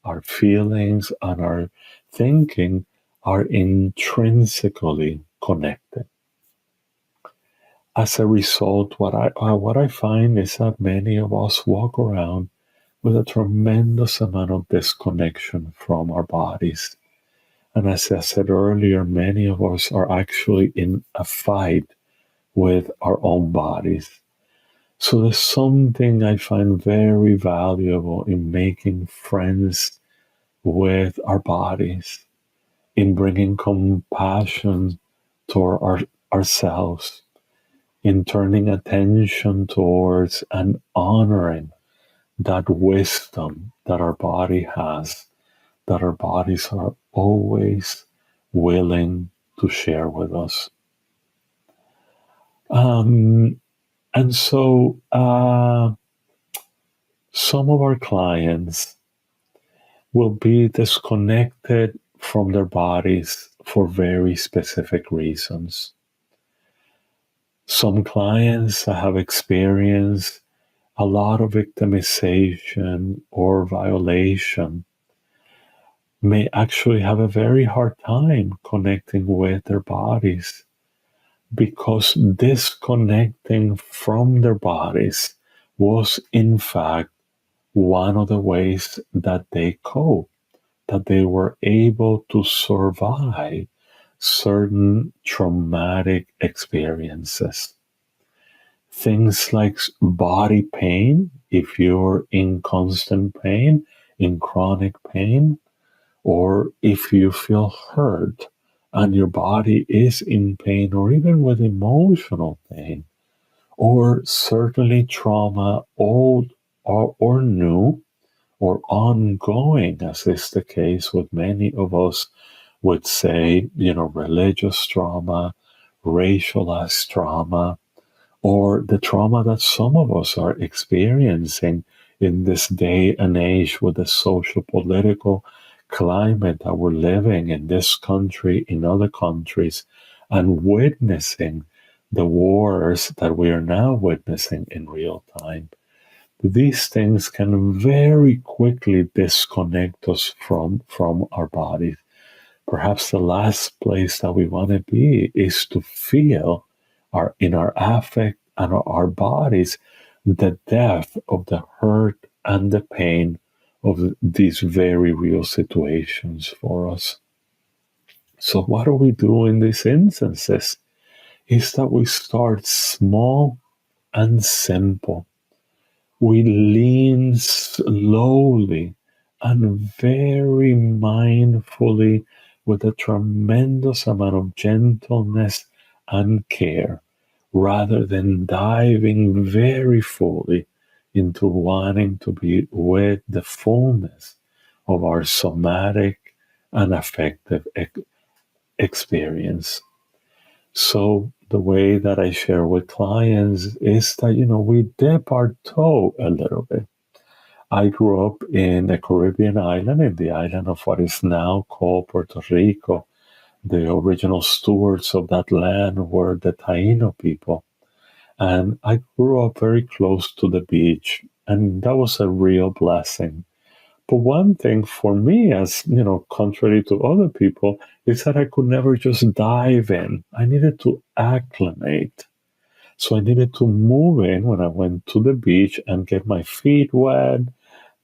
our feelings, and our thinking are intrinsically connected. As a result, what I find is that many of us walk around with a tremendous amount of disconnection from our bodies. And as I said earlier, many of us are actually in a fight with our own bodies. So there's something I find very valuable in making friends with our bodies, in bringing compassion toward ourselves, in turning attention towards and honoring that wisdom that our body has, that our bodies are always willing to share with us. And so some of our clients will be disconnected from their bodies for very specific reasons. Some clients have experienced a lot of victimization or violation may actually have a very hard time connecting with their bodies because disconnecting from their bodies was, in fact, one of the ways that they cope, that they were able to survive certain traumatic experiences. Things like body pain, if you're in constant pain, in chronic pain, or if you feel hurt and your body is in pain, or even with emotional pain, or certainly trauma, old or new, or ongoing, as is the case with many of us would say, religious trauma, racialized trauma, or the trauma that some of us are experiencing in this day and age with the social political climate that we're living in this country, in other countries, and witnessing the wars that we are now witnessing in real time. These things can very quickly disconnect us from our bodies. Perhaps the last place that we want to be is to feel in our affect and our bodies the depth of the hurt and the pain of these very real situations for us. So what do we do in these instances? Is that we start small and simple. We lean slowly and very mindfully with a tremendous amount of gentleness and care, rather than diving very fully into wanting to be with the fullness of our somatic and affective experience. So the way that I share with clients is that, we dip our toe a little bit. I grew up in a Caribbean island, in the island of what is now called Puerto Rico. The original stewards of that land were the Taino people. And I grew up very close to the beach, and that was a real blessing. But one thing for me, as contrary to other people, is that I could never just dive in. I needed to acclimate. So I needed to move in when I went to the beach and get my feet wet,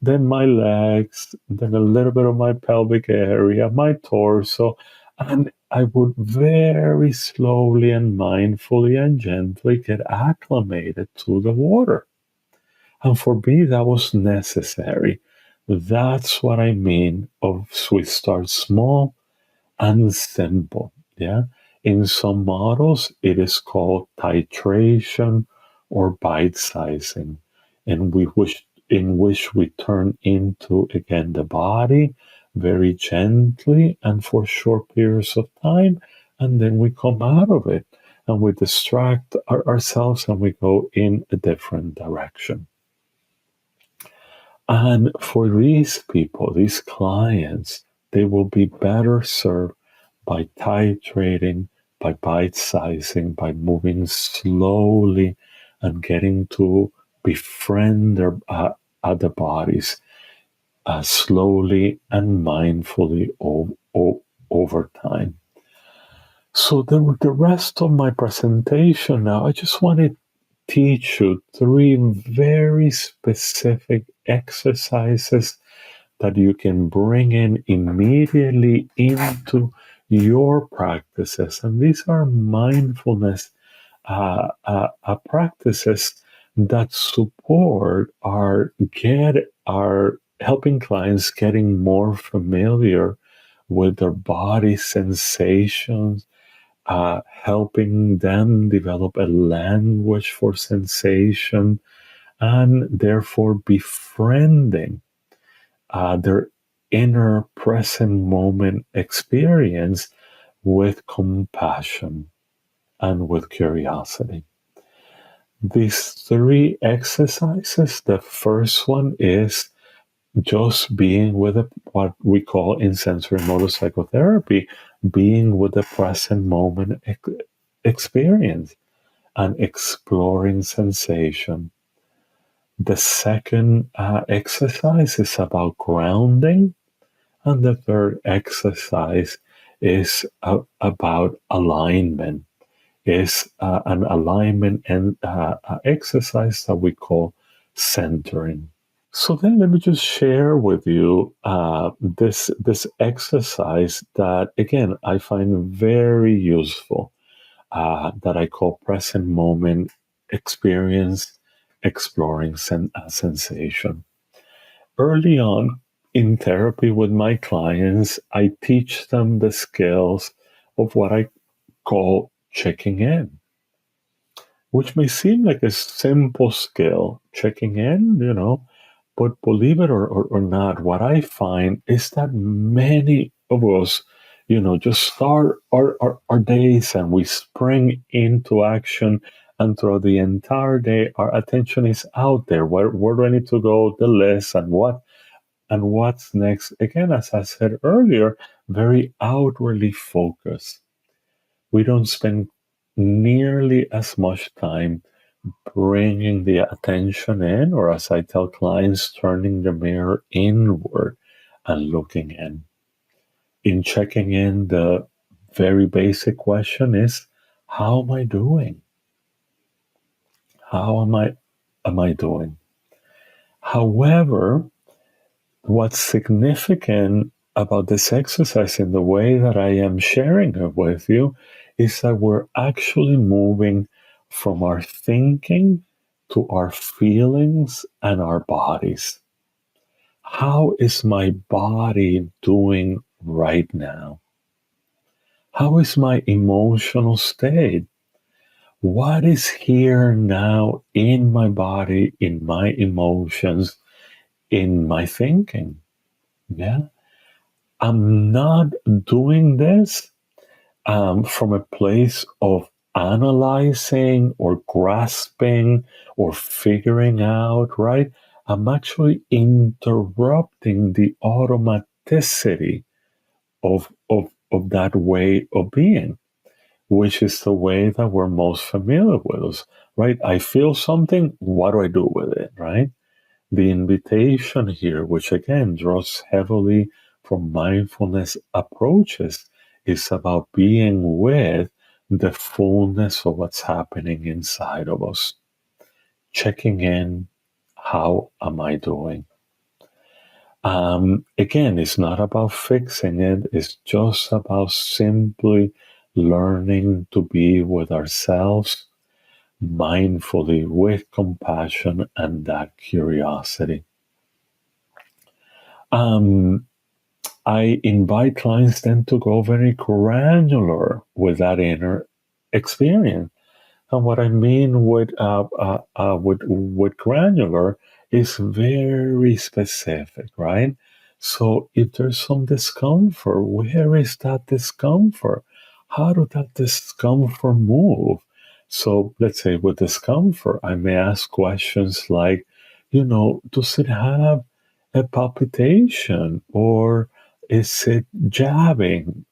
then my legs, then a little bit of my pelvic area, my torso. And I would very slowly and mindfully and gently get acclimated to the water. And for me, that was necessary. That's what I mean of we start small and simple. Yeah. In some models, it is called titration or bite sizing, and in which we turn into again the body very gently and for short periods of time, and then we come out of it and we distract ourselves and we go in a different direction. And for these people, these clients, they will be better served by titrating, by bite sizing, by moving slowly and getting to befriend their other bodies slowly and mindfully over time. So the rest of my presentation now, I just want to teach you three very specific exercises that you can bring in immediately into your practices. And these are mindfulness practices that support our helping clients getting more familiar with their body sensations, helping them develop a language for sensation, and therefore befriending their inner present moment experience with compassion and with curiosity. These three exercises, the first one is just being with what we call in sensory motor psychotherapy, being with the present moment experience and exploring sensation. The second exercise is about grounding, and the third exercise is about alignment. Is an alignment and exercise that we call centering. So then let me just share with you this exercise that, again, I find very useful, that I call present moment experience exploring sensation. Early on in therapy with my clients, I teach them the skills of what I call checking in, which may seem like a simple skill, checking in, but believe it or not, what I find is that many of us just start our days and we spring into action. And throughout the entire day, our attention is out there. Where do I need to go? The list and what's next. Again, as I said earlier, very outwardly focused. We don't spend nearly as much time bringing the attention in, or as I tell clients, turning the mirror inward and looking in checking in, the very basic question is, how am I doing? How am I doing? However, what's significant about this exercise in the way that I am sharing it with you is that we're actually moving from our thinking to our feelings and our bodies. How is my body doing right now? How is my emotional state? What is here now in my body, in my emotions, in my thinking? Yeah. I'm not doing this from a place of analyzing or grasping or figuring out, right? I'm actually interrupting the automaticity of that way of being, which is the way that we're most familiar with us, right? I feel something, what do I do with it, right? The invitation here, which again draws heavily from mindfulness approaches, is about being with the fullness of what's happening inside of us. Checking in, how am I doing? Again, it's not about fixing it, it's just about simply learning to be with ourselves mindfully with compassion and that curiosity. Um, I invite clients then to go very granular with that inner experience. And what I mean with granular is very specific, right? So if there's some discomfort, where is that discomfort? How does that discomfort move? So let's say with discomfort, I may ask questions like, does it have a palpitation or is it jabbing?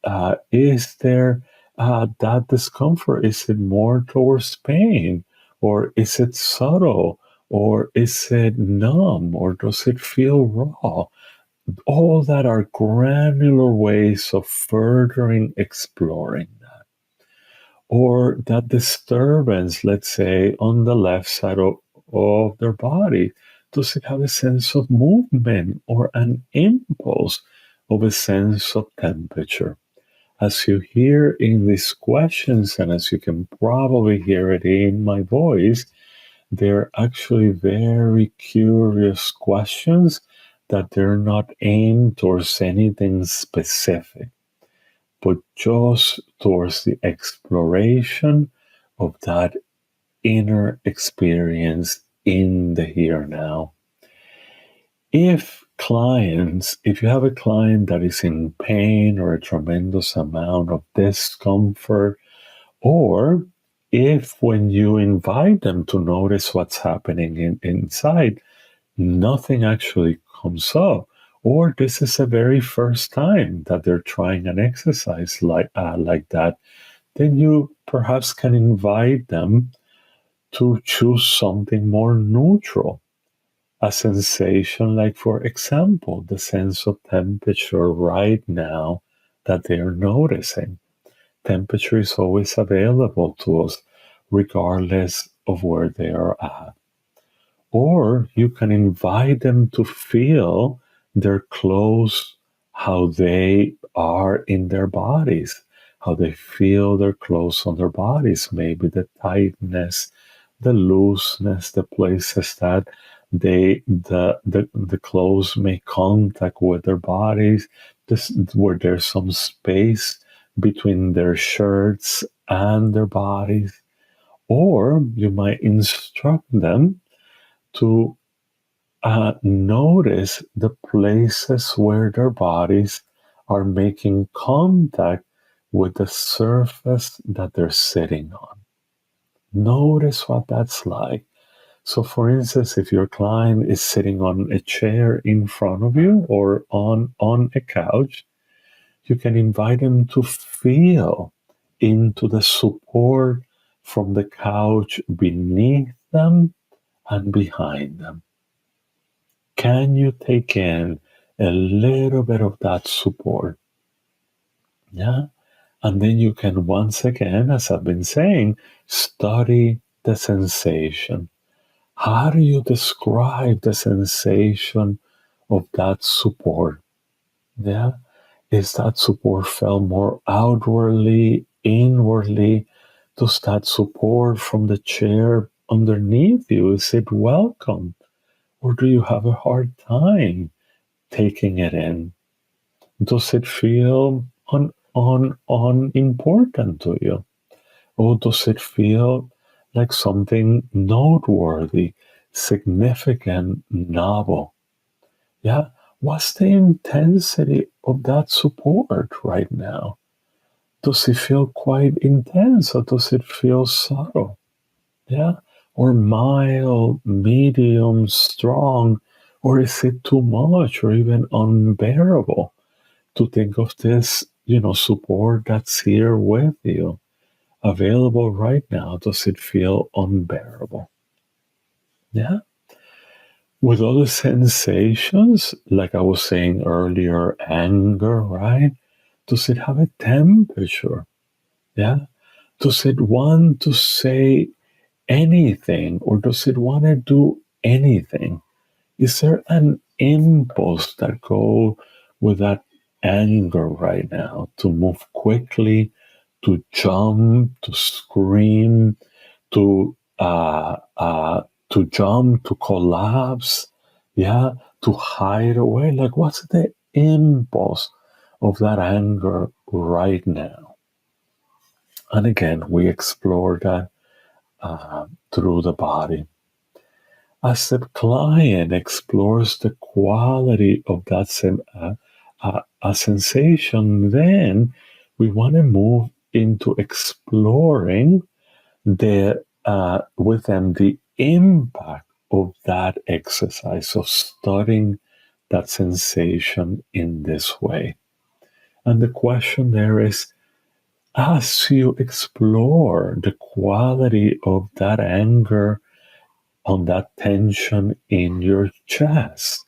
Is there that discomfort? Is it more towards pain? Or is it subtle? Or is it numb? Or does it feel raw? All that are granular ways of furthering exploring that. Or that disturbance, let's say, on the left side of their body. Does it have a sense of movement or an impulse of a sense of temperature? As you hear in these questions, and as you can probably hear it in my voice, they're actually very curious questions that they're not aimed towards anything specific, but just towards the exploration of that inner experience in the here now. If you have a client that is in pain or a tremendous amount of discomfort, or if when you invite them to notice what's happening inside, nothing actually comes up, or this is the very first time that they're trying an exercise like that, then you perhaps can invite them to choose something more neutral. A sensation like, for example, the sense of temperature right now that they are noticing. Temperature is always available to us, regardless of where they are at. Or you can invite them to feel their clothes, how they are in their bodies, how they feel their clothes on their bodies, maybe the tightness, the looseness, the places that the clothes make contact with their bodies, where there's some space between their shirts and their bodies. Or you might instruct them to notice the places where their bodies are making contact with the surface that they're sitting on. Notice what that's like. So, for instance, if your client is sitting on a chair in front of you or on a couch, you can invite them to feel into the support from the couch beneath them and behind them. Can you take in a little bit of that support? Yeah. And then you can once again, as I've been saying, study the sensation. How do you describe the sensation of that support? Yeah. Is that support felt more outwardly, inwardly? Does that support from the chair underneath you, is it welcome? Or do you have a hard time taking it in? Does it feel unimportant to you? Or does it feel like something noteworthy, significant, novel? Yeah. What's the intensity of that support right now? Does it feel quite intense or does it feel subtle? Yeah. Or mild, medium, strong, or is it too much or even unbearable to think of this, support that's here with you, available right now? Does it feel unbearable? Yeah. With other sensations, like I was saying earlier, anger, right? Does it have a temperature? Yeah. Does it want to say anything or does it want to do anything? Is there an impulse that go with that anger right now to move quickly, to jump, to scream, to jump, to collapse, yeah, to hide away? Like, what's the impulse of that anger right now? And again, we explore that through the body. As the client explores the quality of that a sensation, then we want to move into exploring with them the impact of that exercise, of studying that sensation in this way. And the question there is, as you explore the quality of that anger, on that tension in your chest,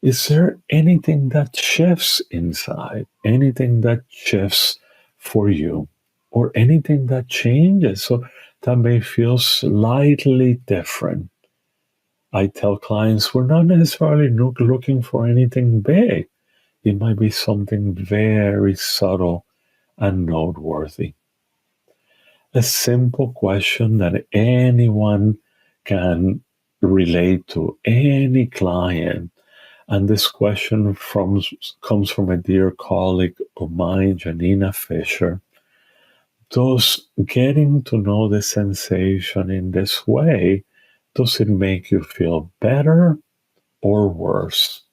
is there anything that shifts inside? Anything that shifts for you? Or anything that changes so that may feel slightly different? I tell clients we're not necessarily looking for anything big. It might be something very subtle and noteworthy. A simple question that anyone can relate to, any client. And this question comes from a dear colleague of mine, Janina Fisher. Does getting to know the sensation in this way, does it make you feel better or worse?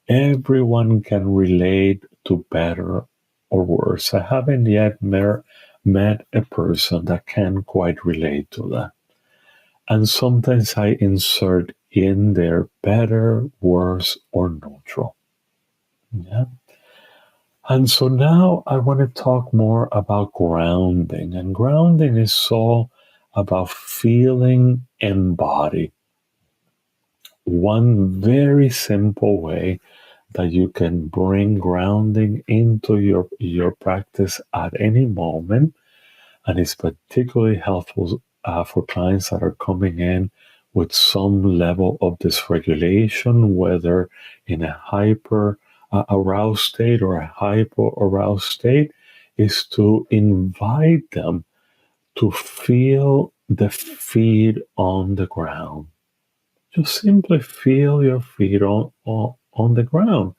Everyone can relate to better or worse. I haven't yet met a person that can quite relate to that. And sometimes I insert in there better, worse, or neutral. Yeah. And so now I want to talk more about grounding. And grounding is all about feeling embodied. One very simple way that you can bring grounding into your practice at any moment, and it's particularly helpful for clients that are coming in with some level of dysregulation, whether in a hyper aroused state or a hypo aroused state, is to invite them to feel the feet on the ground. Just simply feel your feet on the ground.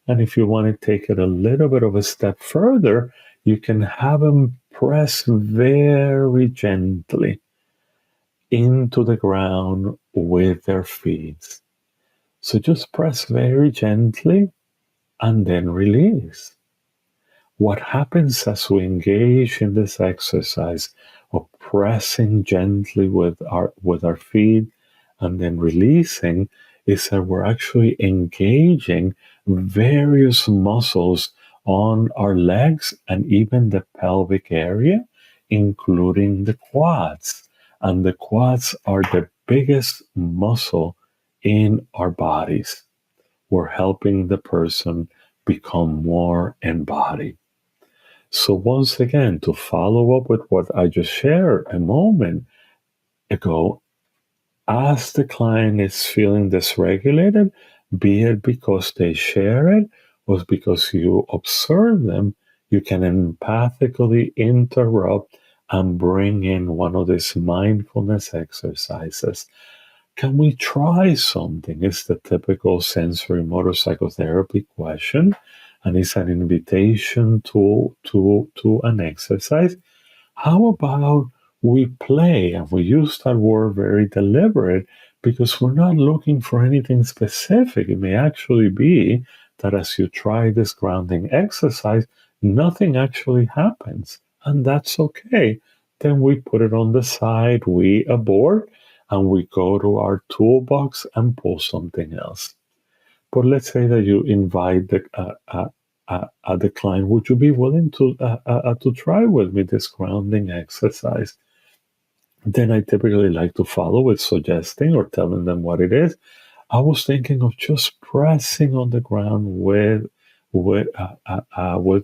And if you want to take it a little bit of a step further, you can have them press very gently into the ground with their feet. So just press very gently and then release. What happens as we engage in this exercise of pressing gently with our feet and then releasing is that we're actually engaging various muscles on our legs and even the pelvic area, including the quads. And the quads are the biggest muscle in our bodies. We're helping the person become more embodied. So, once again, to follow up with what I just shared a moment ago, as the client is feeling dysregulated, be it because they share it or because you observe them, you can empathically interrupt and bring in one of these mindfulness exercises. Can we try something? It's the typical sensory motor psychotherapy question, and it's an invitation to an exercise. How about we play? And we use that word very deliberate because we're not looking for anything specific. It may actually be that as you try this grounding exercise, nothing actually happens. And that's okay. Then we put it on the side, we abort, and we go to our toolbox and pull something else. But let's say that you invite the client. Would you be willing to try with me this grounding exercise? Then I typically like to follow with suggesting or telling them what it is. I was thinking of just pressing on the ground with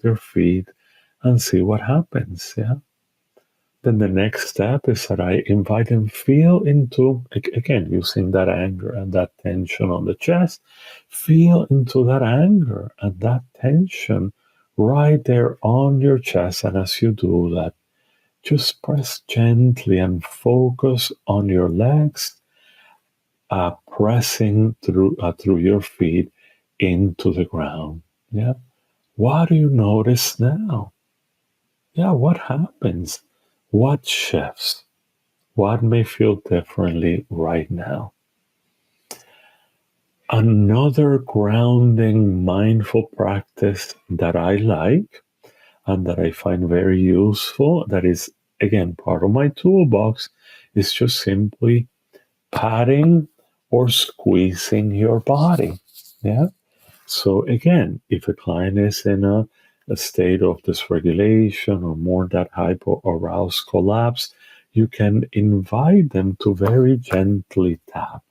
your feet and see what happens. Yeah. Then the next step is that I invite them feel into, again, using that anger and that tension on the chest, feel into that anger and that tension right there on your chest. And as you do that, just press gently and focus on your legs, pressing through your feet into the ground. Yeah. What do you notice now? Yeah. What happens? What shifts? What may feel differently right now? Another grounding mindful practice that I like and that I find very useful, that is, again, part of my toolbox, is just simply patting or squeezing your body. Yeah. So, again, if a client is in a state of dysregulation or more that hypo-aroused collapse, you can invite them to very gently tap.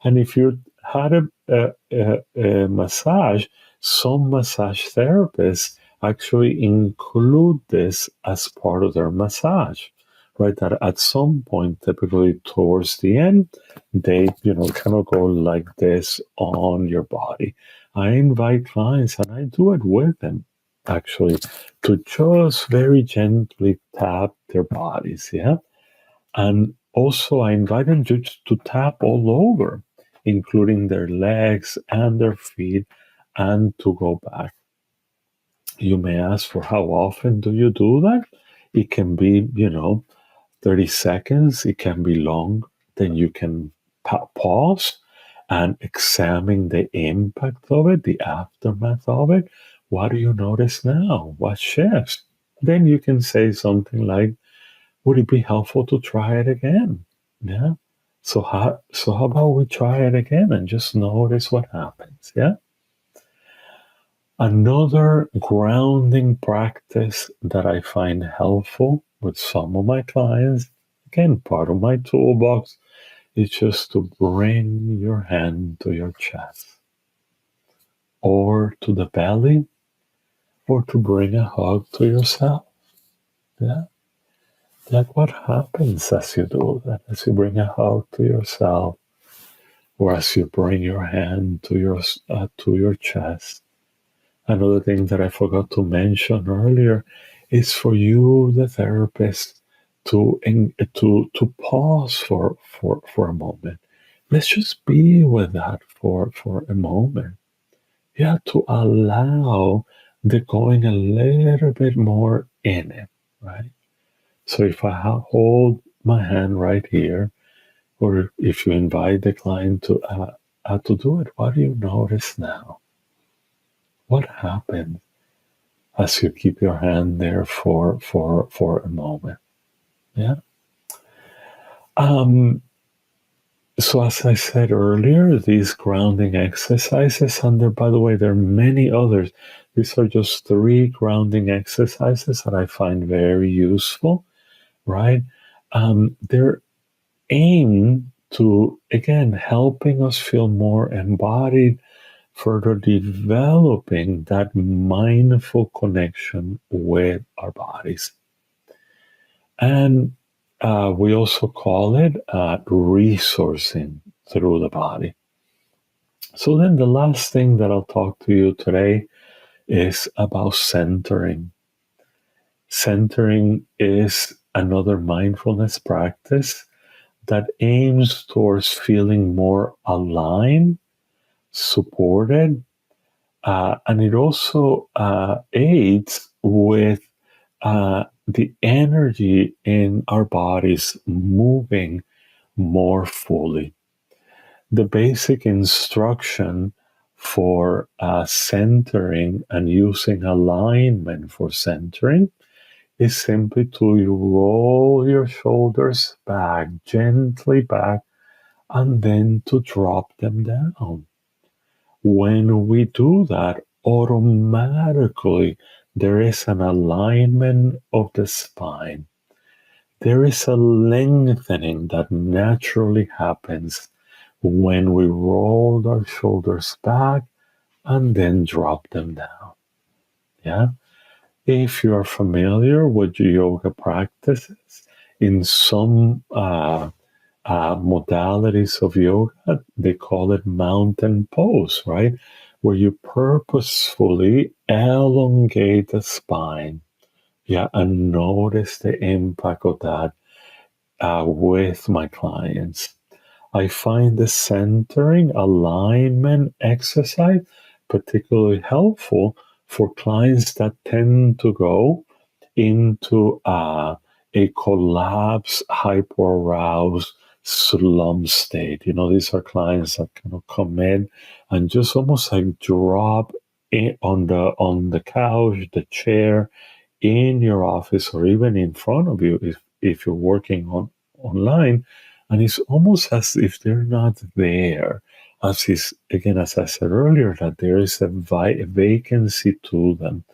And if you had a massage, some massage therapists actually include this as part of their massage, right? That at some point, typically towards the end, they, kind of go like this on your body. I invite clients and I do it with them actually to just very gently tap their bodies. Yeah. And also, I invite them to tap all over, including their legs and their feet, and to go back. You may ask for how often do you do that? It can be, 30 seconds. It can be long. Then you can pause and examine the impact of it, the aftermath of it. What do you notice now? What shifts? Then you can say something like, would it be helpful to try it again? Yeah. So how about we try it again and just notice what happens? Yeah. Another grounding practice that I find helpful with some of my clients, again, part of my toolbox, is just to bring your hand to your chest or to the belly or to bring a hug to yourself. Yeah. Like what happens as you do that, as you bring a hug to yourself, or as you bring your hand to your chest. Another thing that I forgot to mention earlier is for you, the therapist, to pause for a moment. Let's just be with that for a moment. Yeah, to allow the going a little bit more in it, right? So if I hold my hand right here, or if you invite the client to do it, what do you notice now? What happens as you keep your hand there for a moment? Yeah. Um, so as I said earlier, these grounding exercises, and there, by the way, there are many others. These are just three grounding exercises that I find very useful, right? They're aimed to, again, helping us feel more embodied, further developing that mindful connection with our bodies. And we also call it resourcing through the body. So, then the last thing that I'll talk to you today is about centering. Centering is another mindfulness practice that aims towards feeling more aligned, supported, and it also aids with the energy in our bodies moving more fully. The basic instruction for centering and using alignment for centering is simply to roll your shoulders back, gently back, and then to drop them down. When we do that, automatically there is an alignment of the spine. There is a lengthening that naturally happens when we roll our shoulders back and then drop them down. Yeah. If you are familiar with yoga practices, in some modalities of yoga, they call it mountain pose, right? Where you purposefully elongate the spine. Yeah, and notice the impact of that with my clients. I find the centering alignment exercise particularly helpful for clients that tend to go into a collapse, hyperaroused slump state. These are clients that kind of come in and just almost like drop in on the couch, the chair, in your office, or even in front of you if you're working online, and it's almost as if they're not there. As is, again, as I said earlier, that there is a vacancy to them.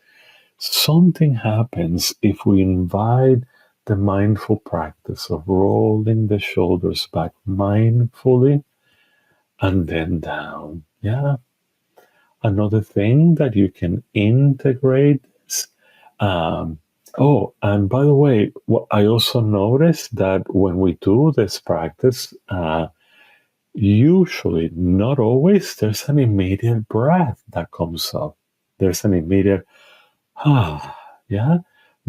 Something happens if we invite the mindful practice of rolling the shoulders back mindfully and then down. Yeah. Another thing that you can integrate is, and by the way, I also noticed that when we do this practice, usually, not always, there's an immediate breath that comes up. There's an immediate yeah,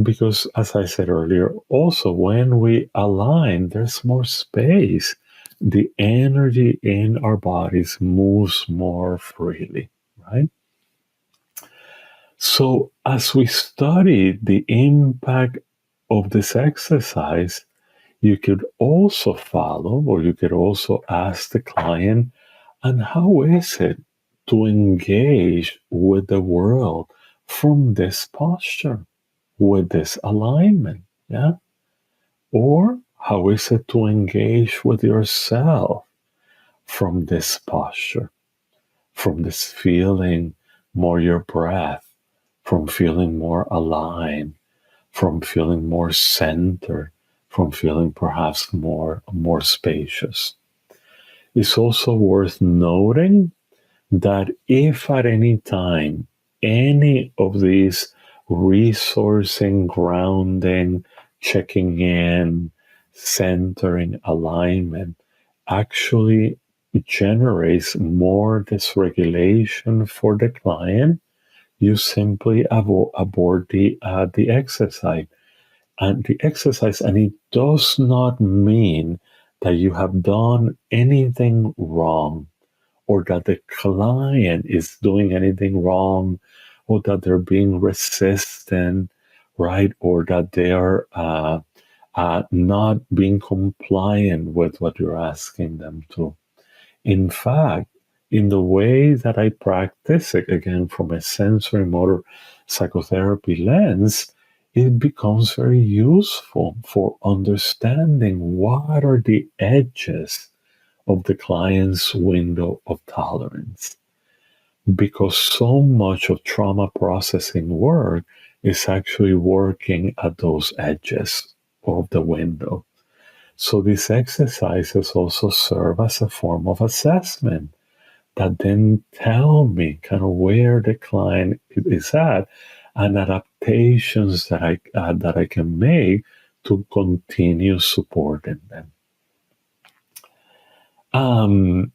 because as I said earlier, also when we align, there's more space. The energy in our bodies moves more freely, right? So, as we study the impact of this exercise, you could also follow, or you could also ask the client, and how is it to engage with the world from this posture, with this alignment? Yeah. Or how is it to engage with yourself from this posture, from this feeling more your breath, from feeling more aligned, from feeling more centered, from feeling perhaps more spacious. It's also worth noting that if at any time any of these resourcing, grounding, checking in, centering, alignment actually generates more dysregulation for the client, you simply abort the exercise. And it does not mean that you have done anything wrong, or that the client is doing anything wrong, or that they're being resistant, right? Or that they are not being compliant with what you're asking them to. In fact, in the way that I practice it, again, from a sensory motor psychotherapy lens, it becomes very useful for understanding what are the edges of the client's window of tolerance. Because so much of trauma processing work is actually working at those edges of the window. So these exercises also serve as a form of assessment that then tell me kind of where the client is at and adaptations that I can make to continue supporting them. Um,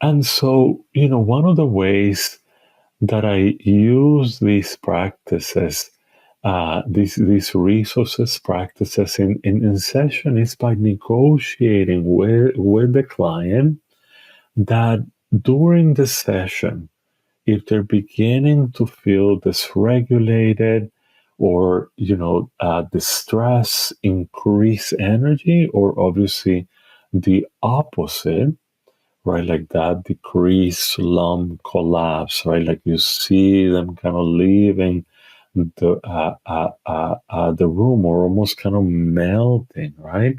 and so, one of the ways that I use these practices, these resources practices in session is by negotiating with the client that during the session, if they're beginning to feel dysregulated or distress, increase energy, or obviously the opposite, right? Like that decrease, slump, collapse, right? Like you see them kind of leaving the room or almost kind of melting, right?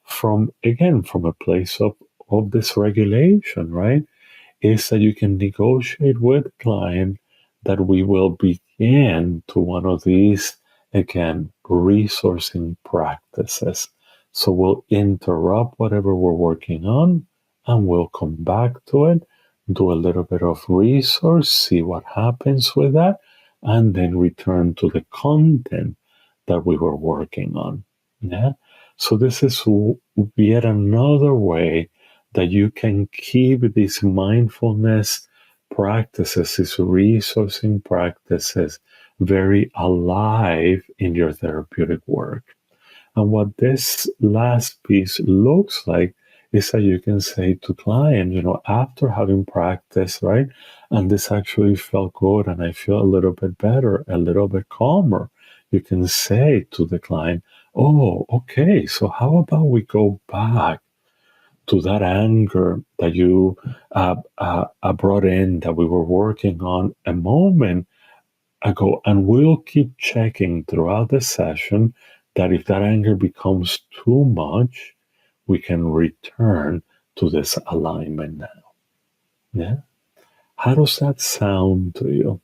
From a place of dysregulation, right? Is that you can negotiate with the client that we will begin to one of these, again, resourcing practices. So we'll interrupt whatever we're working on and we'll come back to it, do a little bit of resource, see what happens with that, and then return to the content that we were working on. Yeah. So this is yet another way that you can keep these mindfulness practices, these resourcing practices, very alive in your therapeutic work. And what this last piece looks like is that you can say to client, after having practiced, right? And this actually felt good and I feel a little bit better, a little bit calmer. You can say to the client, oh, okay, so how about we go back to that anger that you brought in that we were working on a moment ago, and we'll keep checking throughout the session that if that anger becomes too much, we can return to this alignment now. Yeah. How does that sound to you?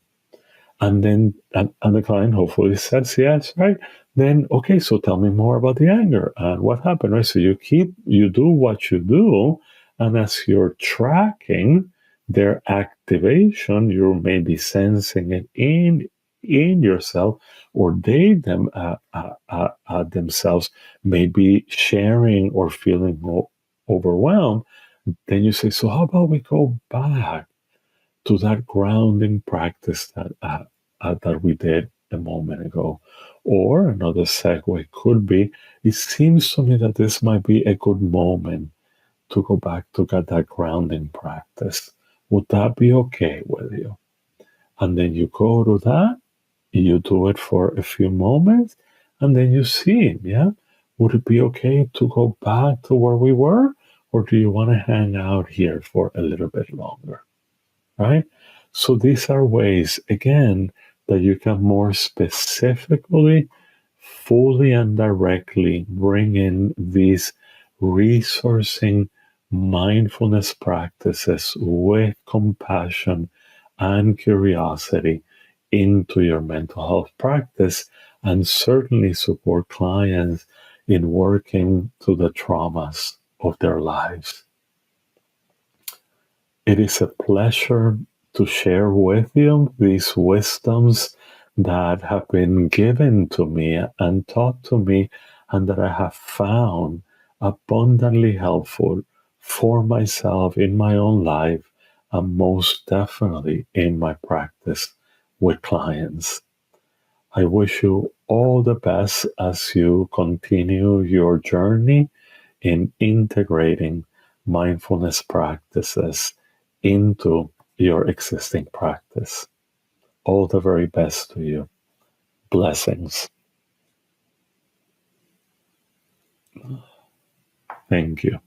And then and the client hopefully says yes, right? Then okay, so tell me more about the anger and what happened, right? So you do what you do, and as you're tracking their activation, you may be sensing it in yourself, or themselves may be sharing or feeling overwhelmed. Then you say, so how about we go back to that grounding practice that we did a moment ago. Or another segue could be, it seems to me that this might be a good moment to go back to get that grounding practice. Would that be okay with you? And then you go to that, you do it for a few moments, and then you see, yeah, would it be okay to go back to where we were? Or do you want to hang out here for a little bit longer? Right? So these are ways, again, that you can more specifically, fully and directly bring in these resourcing mindfulness practices with compassion and curiosity into your mental health practice, and certainly support clients in working through the traumas of their lives. It is a pleasure to share with you these wisdoms that have been given to me and taught to me, and that I have found abundantly helpful for myself in my own life, and most definitely in my practice with clients. I wish you all the best as you continue your journey in integrating mindfulness practices into your existing practice. All the very best to you. Blessings. Thank you.